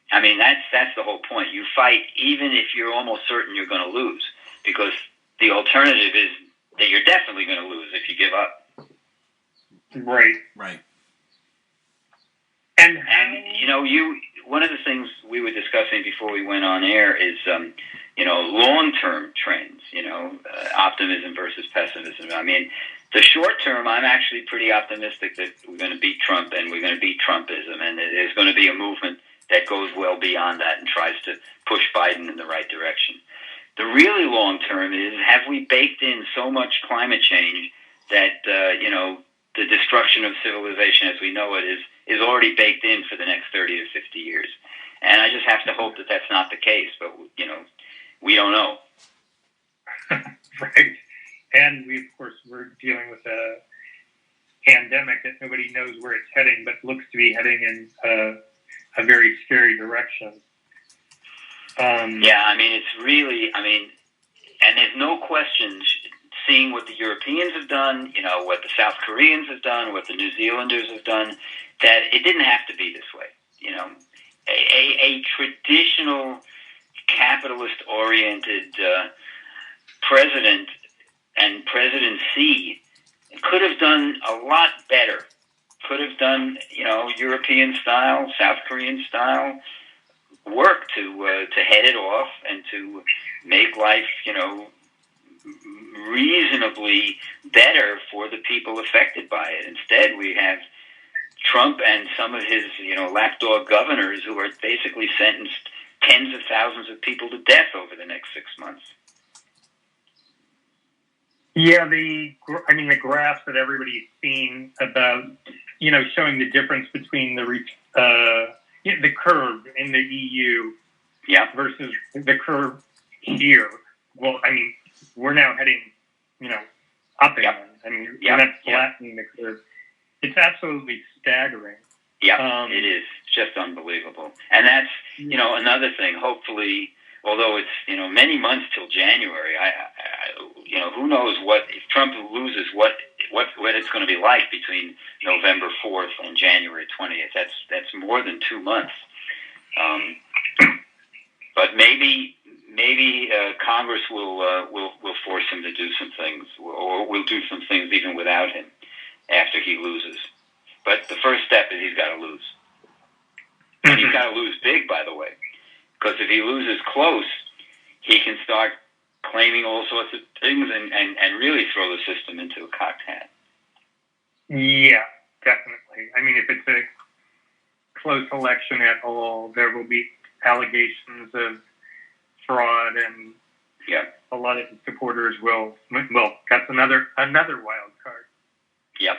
I mean, that's the whole point. You fight even if you're almost certain you're going to lose, because the alternative is that you're definitely going to lose if you give up. Right. And one of the things we were discussing before we went on air is long-term trends, optimism versus pessimism. I mean, the short term, I'm actually pretty optimistic that we're going to beat Trump and we're going to beat Trumpism, and there's going to be a movement that goes well beyond that and tries to push Biden in the right direction. The really long term is, have we baked in so much climate change that, the destruction of civilization as we know it is already baked in for the next 30 to 50 years. And I just have to hope that that's not the case, but, we don't know. Right. And we're dealing with a pandemic that nobody knows where it's heading, but looks to be heading in a very scary direction. And there's no question, seeing what the Europeans have done, what the South Koreans have done, what the New Zealanders have done, that it didn't have to be this way. A traditional capitalist-oriented president and presidency could have done a lot better. Could have done, European style, South Korean style work to head it off and to make life, reasonably better for the people affected by it. Instead, we have Trump and some of his, lapdog governors who are basically sentenced tens of thousands of people to death over the next 6 months. Yeah, the graphs that everybody's seen about, showing the difference between the curve in the EU versus the curve here. Well, we're now heading, up again. We're not flattening the curve. It's absolutely staggering. Yeah, it is. It's just unbelievable. And that's, another thing. Hopefully, although it's, many months till January, who knows if Trump loses, what it's going to be like between November 4th and January 20th. That's more than 2 months. But maybe Congress will force him to do some things, or will do some things even without him after he loses. But the first step is he's got to lose. And he's got to lose big, by the way, because if he loses close, he can start claiming all sorts of things and really throw the system into a cocked hat. Yeah, definitely. If it's a close election at all, there will be allegations of fraud, and a lot of supporters will. Well, that's another wild card. Yep.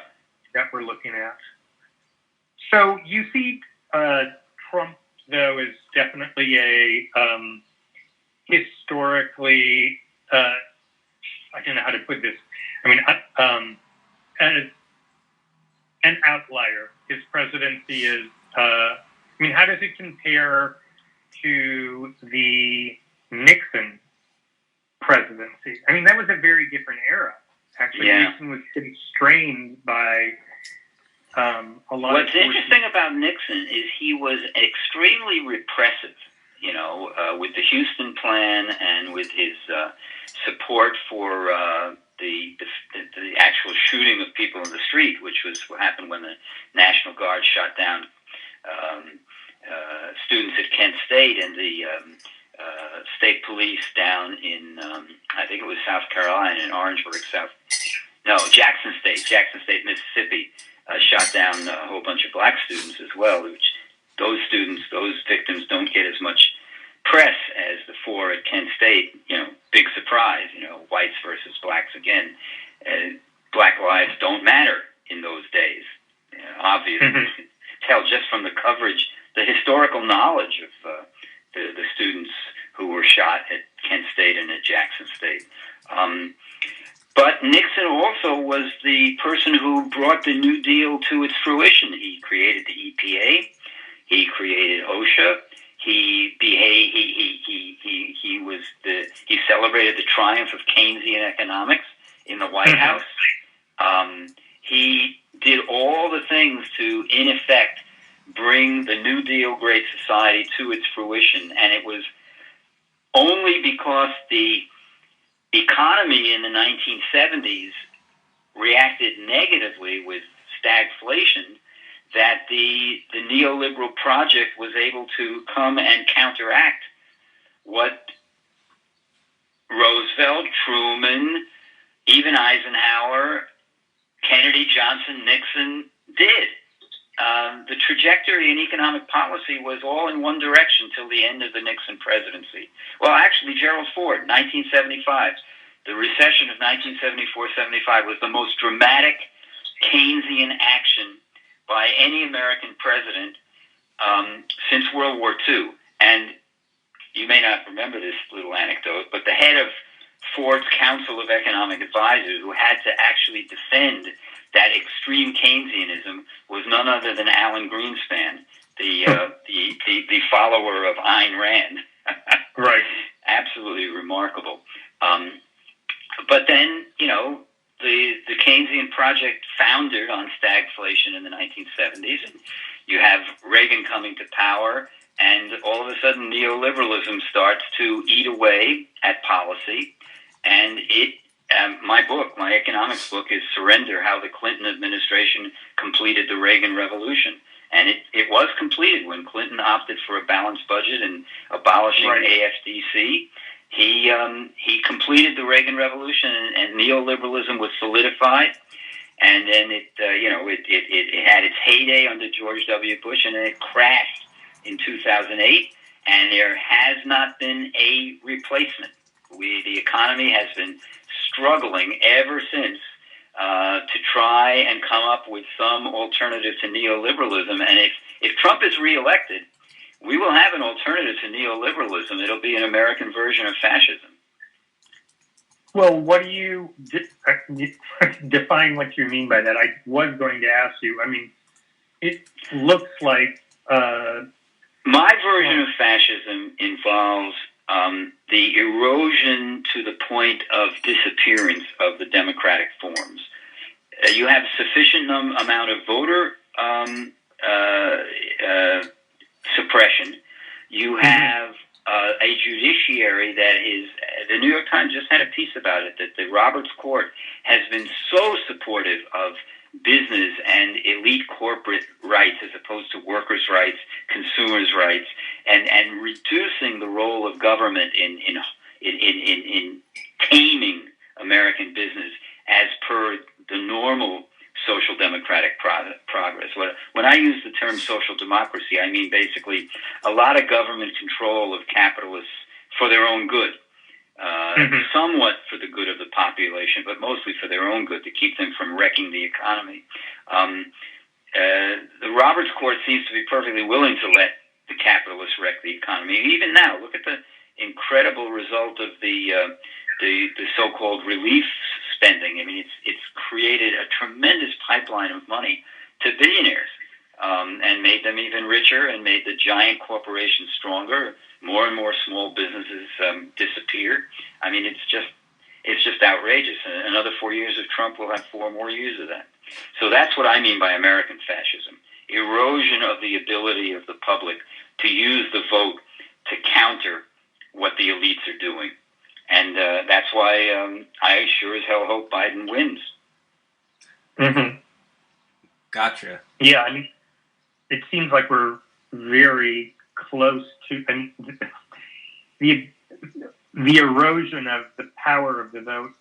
That we're looking at. So you see, Trump though is definitely a historically. I don't know how to put this. As an outlier. His presidency is. How does it compare to the Nixon presidency? That was a very different era. Actually, Nixon was constrained by a lot What's interesting about Nixon is he was extremely repressive, with the Houston Plan and with his support for the actual shooting of people in the street, which was what happened when the National Guard shot down students at Kent State and the state police down in, I think it was South Carolina, in Orangeburg, Jackson State, Mississippi, shot down a whole bunch of black students as well, which those victims don't get as much press as the four at Kent State. Big surprise, whites versus blacks again. Black lives don't matter in those days. Obviously, you can tell just from the coverage, the historical knowledge of the students who were shot at Kent State and at Jackson State. But Nixon also was the person who brought the New Deal to its fruition. He created the EPA. He created OSHA. He celebrated the triumph of Keynesian economics in the White House. He did all the things to, in effect, bring the New Deal Great Society to its fruition, and it was only because the economy in the 1970s reacted negatively with stagflation that the neoliberal project was able to come and counteract what Roosevelt, Truman, even Eisenhower, Kennedy, Johnson, Nixon did. The trajectory in economic policy was all in one direction till the end of the Nixon presidency. Well, actually, Gerald Ford, 1975. The recession of 1974-75 was the most dramatic Keynesian action by any American president since World War II. And you may not remember this little anecdote, but the head of Ford's Council of Economic Advisors, who had to actually defend that extreme Keynesianism, was none other than Alan Greenspan, the follower of Ayn Rand. Right. Absolutely remarkable. But then, the Keynesian project foundered on stagflation in the 1970s, and you have Reagan coming to power, and all of a sudden neoliberalism starts to eat away at policy, and it my economics book is Surrender, How the Clinton Administration Completed the Reagan Revolution. And it was completed when Clinton opted for a balanced budget and abolishing AFDC. He completed the Reagan Revolution, and neoliberalism was solidified. And then it had its heyday under George W. Bush, and then it crashed in 2008. And there has not been a replacement. The economy has been struggling ever since to try and come up with some alternative to neoliberalism. And if Trump is reelected, we will have an alternative to neoliberalism. It'll be an American version of fascism. Well, what do you define what you mean by that? I was going to ask you. I mean, it looks like my version of fascism involves the erosion to the point of disappearance of the democratic forms. You have sufficient amount of voter suppression. You have a judiciary that is, the New York Times just had a piece about it, that the Roberts Court has been so supportive of business and elite corporate rights as opposed to workers' rights, consumers' rights, and reducing the role of government in taming American business as per the normal social democratic progress. When I use the term social democracy, I mean basically a lot of government control of capitalists for their own good. Somewhat for the good of the population, but mostly for their own good, to keep them from wrecking the economy. The Roberts Court seems to be perfectly willing to let the capitalists wreck the economy. Even now, look at the incredible result of the so-called relief spending. I mean, it's created a tremendous pipeline of money to billionaires, and made them even richer, and made the giant corporations stronger. More and more small businesses disappear. I mean, it's just outrageous. Another 4 years of Trump will have 4 more years of that. So that's what I mean by American fascism. Erosion of the ability of the public to use the vote to counter what the elites are doing. And that's why I sure as hell hope Biden wins. Mm-hmm. Gotcha. Yeah, I mean, it seems like we're very close to, I mean, the erosion of the power of the vote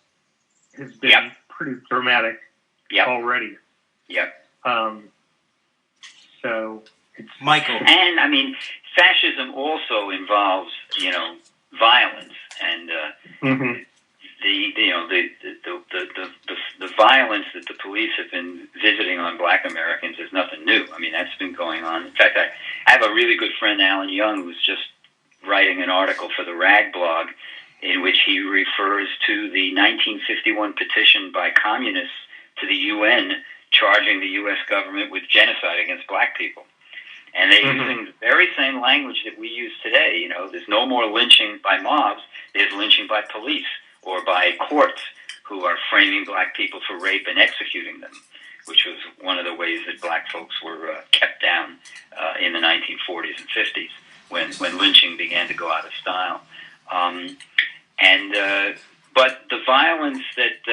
has been pretty dramatic already. Yep. So it's Michael. And I mean, fascism also involves, violence, and the violence that the police have been visiting on Black Americans is nothing new. I mean, that's been going on. In fact, I have a really good friend, Alan Young, who's just writing an article for the Rag blog in which he refers to the 1951 petition by communists to the UN charging the U.S. government with genocide against Black people. And they're using the very same language that we use today. There's no more lynching by mobs. There's lynching by police or by courts who are framing Black people for rape and executing them, which was one of the ways that Black folks were kept down in the 1940s and 50s when lynching began to go out of style. But the violence that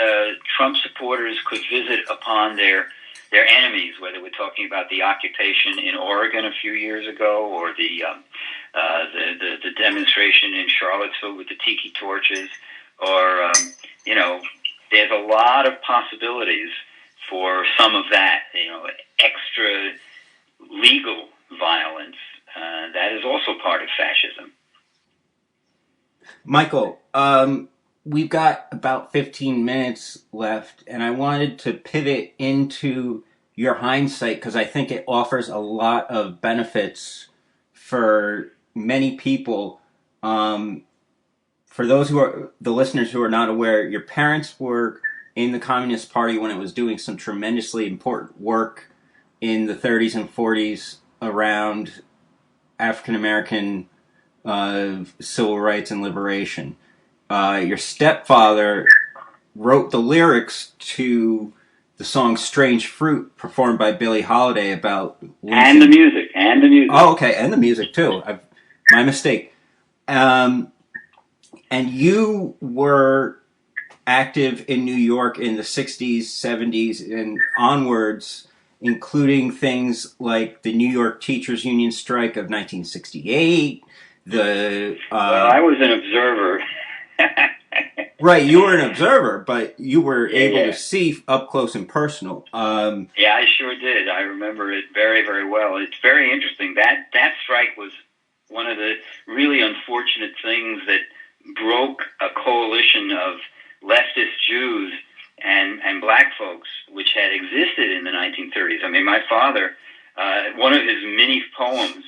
Trump supporters could visit upon their enemies, whether we're talking about the occupation in Oregon a few years ago, or the demonstration in Charlottesville with the tiki torches, or there's a lot of possibilities for some of that, extra legal violence. That is also part of fascism. Michael, we've got about 15 minutes left, and I wanted to pivot into your hindsight because I think it offers a lot of benefits for many people. For those the listeners who are not aware, your parents were in the Communist Party when it was doing some tremendously important work in the 30s and 40s around African American civil rights and liberation. Your stepfather wrote the lyrics to the song "Strange Fruit" performed by Billie Holiday about lynching. And the music. Oh, okay, and the music too. My mistake. And you were active in New York in the 60s, 70s, and onwards, including things like the New York Teachers Union strike of 1968. Well, I was an observer. Right, you were an observer, but you were able to see up close and personal. Yeah, I sure did. I remember it very, very well. It's very interesting. That strike was one of the really unfortunate things that broke a coalition of leftist Jews and black folks, which had existed in the 1930s. I mean, my father, one of his many poems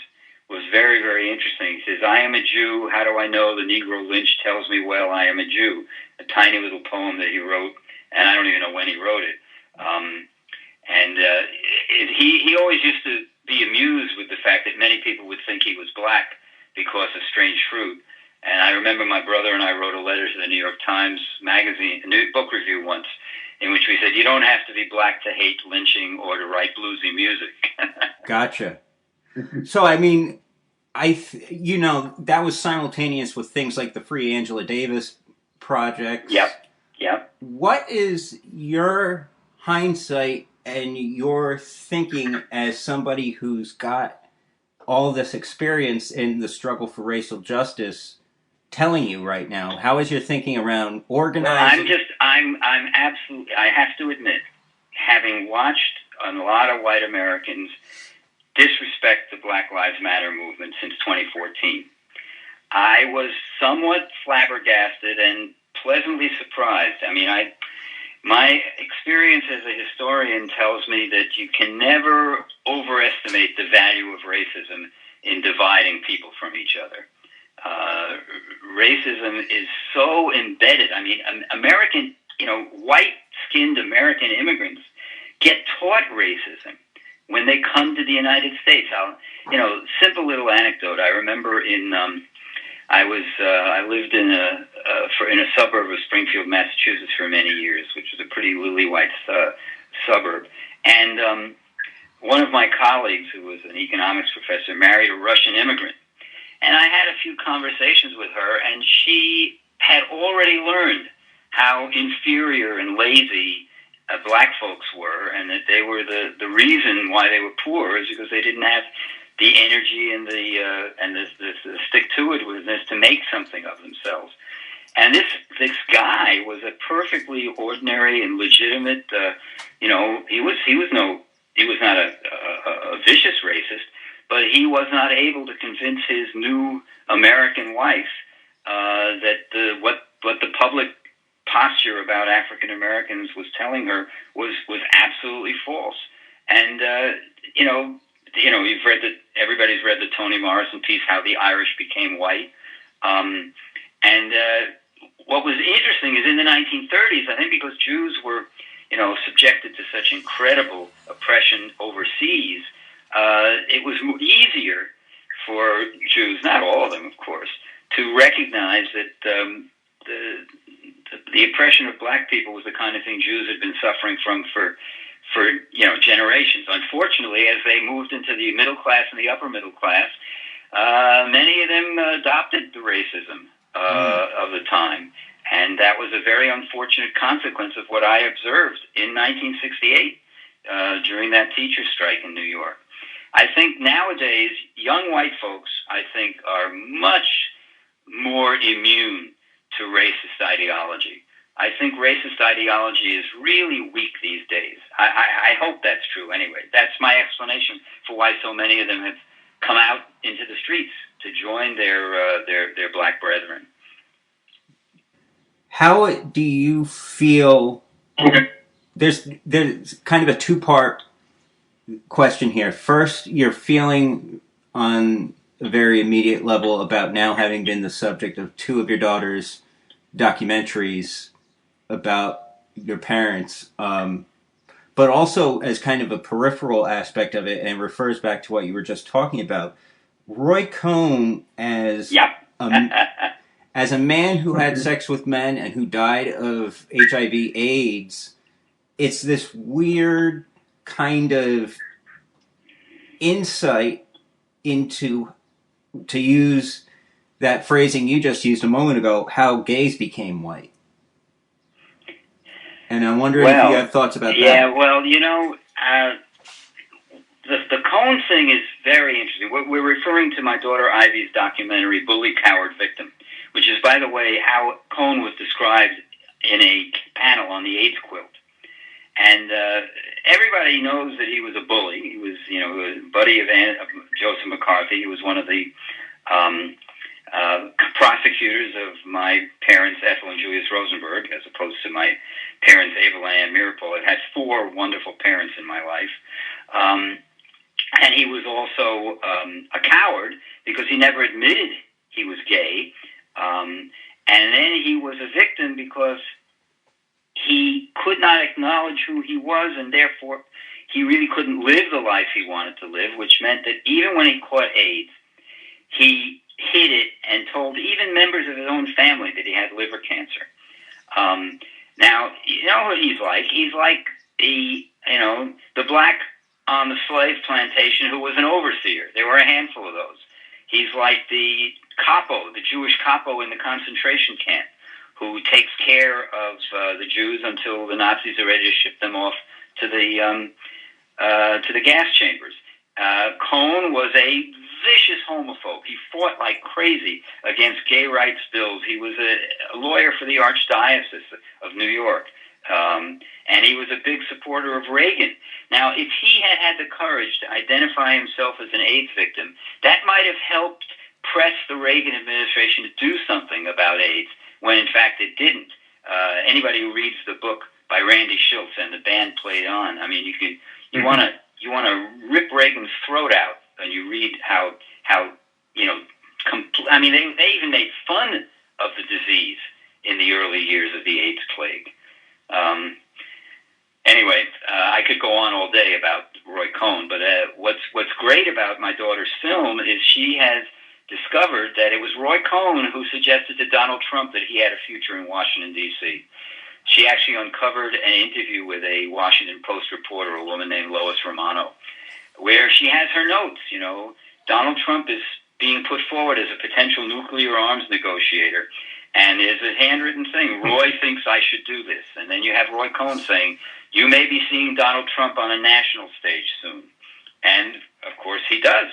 was very, very interesting. He says, "I am a Jew. How do I know? The Negro lynch tells me well I am a Jew." A tiny little poem that he wrote, and I don't even know when he wrote it. He always used to be amused with the fact that many people would think he was black because of Strange Fruit. And I remember my brother and I wrote a letter to the New York Times magazine, a new book review once, in which we said, you don't have to be black to hate lynching or to write bluesy music. Gotcha. So, I mean, that was simultaneous with things like the Free Angela Davis project. Yep. What is your hindsight and your thinking as somebody who's got all this experience in the struggle for racial justice telling you right now? How is your thinking around organizing? Well, I'm absolutely, I have to admit, having watched a lot of white Americans disrespect the Black Lives Matter movement since 2014, I was somewhat flabbergasted and pleasantly surprised. I mean, my experience as a historian tells me that you can never overestimate the value of racism in dividing people from each other. Racism is so embedded. I mean, American, white-skinned American immigrants get taught racism when they come to the United States. Simple little anecdote. I remember I lived in a suburb of Springfield, Massachusetts for many years, which was a pretty lily-white suburb. And one of my colleagues, who was an economics professor, married a Russian immigrant. And I had a few conversations with her, and she had already learned how inferior and lazy black folks were, and that they were the reason why they were poor is because they didn't have the energy and the stick-to-itiveness to make something of themselves. And this guy was a perfectly ordinary and legitimate. He was not a vicious racist, but he was not able to convince his new American wife that what the public posture about African Americans was telling her was absolutely false. And everybody's read the Toni Morrison piece, How the Irish Became White. What was interesting is in the 1930s, I think because Jews were, subjected to such incredible oppression overseas, it was easier for Jews, not all of them, of course, to recognize that the oppression of black people was the kind of thing Jews had been suffering from for generations. Unfortunately, as they moved into the middle class and the upper middle class, many of them adopted the racism of the time. And that was a very unfortunate consequence of what I observed in 1968 during that teacher strike in New York. I think nowadays, young white folks, are much more immune to racist ideology. I think racist ideology is really weak these days. I hope that's true anyway. That's my explanation for why so many of them have come out into the streets to join their black brethren. How do you feel? There's kind of a two-part question here. First, your feeling on a very immediate level about now having been the subject of two of your daughter's documentaries about your parents, but also as kind of a peripheral aspect of it, and refers back to what you were just talking about. Roy Cohn as a man who had sex with men and who died of HIV/AIDS, it's this weird kind of insight into, to use that phrasing you just used a moment ago, how gays became white. And I'm wondering if you have thoughts about that. Yeah, well, the Cohn thing is very interesting. We're referring to my daughter Ivy's documentary, Bully, Coward, Victim, which is, by the way, how Cohn was described in a panel on the AIDS quilt. And everybody knows that he was a bully. He was, a buddy of Joseph McCarthy. He was one of the prosecutors of my parents, Ethel and Julius Rosenberg, as opposed to my parents, Abel and Anne Meeropol. I had 4 wonderful parents in my life. And he was also a coward because he never admitted he was gay. And then he was a victim because he could not acknowledge who he was, and therefore he really couldn't live the life he wanted to live, which meant that even when he caught AIDS, he hid it and told even members of his own family that he had liver cancer. Now, you know what he's like? He's like the black on the slave plantation who was an overseer. There were a handful of those. He's like the capo, the Jewish capo in the concentration camp, who takes care of the Jews until the Nazis are ready to ship them off to the gas chambers. Cohn was a vicious homophobe. He fought like crazy against gay rights bills. He was a lawyer for the Archdiocese of New York. And he was a big supporter of Reagan. Now, if he had had the courage to identify himself as an AIDS victim, that might have helped press the Reagan administration to do something about AIDS, when in fact it didn't. Anybody who reads the book by Randy Schultz and the band played on, I mean, you want to rip Reagan's throat out, and you read how they even made fun of the disease in the early years of the AIDS plague. Anyway, I could go on all day about Roy Cohn, but what's great about my daughter's film is she has discovered that it was Roy Cohn who suggested to Donald Trump that he had a future in Washington, D.C. She actually uncovered an interview with a Washington Post reporter, a woman named Lois Romano, where she has her notes. Donald Trump is being put forward as a potential nuclear arms negotiator. And there's a handwritten thing, Roy thinks I should do this. And then you have Roy Cohn saying, you may be seeing Donald Trump on a national stage soon. And, of course, he does.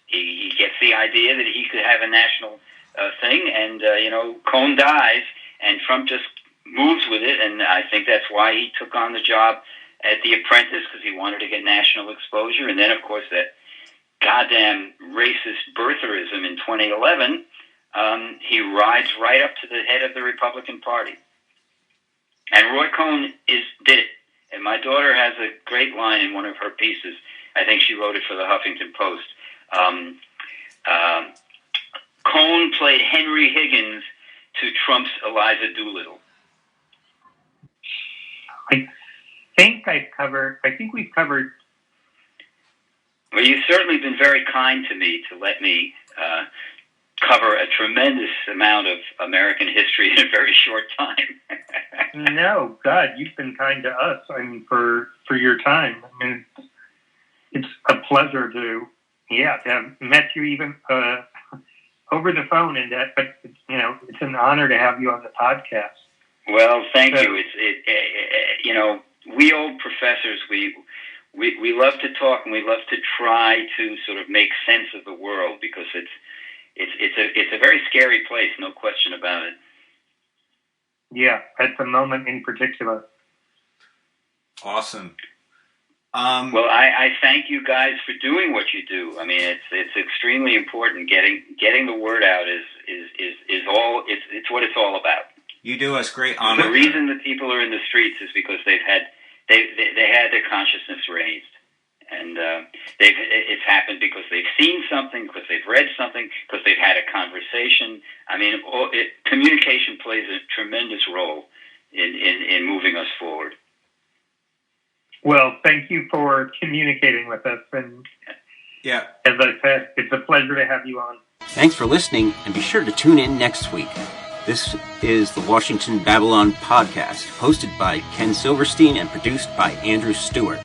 He gets the idea that he could have a national thing, and, Cohn dies, and Trump just moves with it, and I think that's why he took on the job at The Apprentice, because he wanted to get national exposure. And then, of course, that goddamn racist birtherism in 2011, he rides right up to the head of the Republican Party. And Roy Cohn did it. And my daughter has a great line in one of her pieces. I think she wrote it for the Huffington Post. Cohn played Henry Higgins to Trump's Eliza Doolittle. I think we've covered. Well, you've certainly been very kind to me to let me cover a tremendous amount of American history in a very short time. No, God, you've been kind to us. I mean, for your time. I mean, it's a pleasure to have met you even over the phone, and that. But it's an honor to have you on the podcast. Well, thank you. We old professors, we love to talk, and we love to try to sort of make sense of the world, because it's a very scary place, no question about it. Yeah, at the moment in particular. Awesome. Well, I thank you guys for doing what you do. I mean, it's extremely important. Getting the word out is what it's all about. You do us great honor. The reason that people are in the streets is because they had their consciousness raised, and it's happened because they've seen something, because they've read something, because they've had a conversation. I mean, communication plays a tremendous role in moving us forward. Well, thank you for communicating with us, and as I said, it's a pleasure to have you on. Thanks for listening, and be sure to tune in next week. This is the Washington Babylon Podcast, hosted by Ken Silverstein and produced by Andrew Stewart.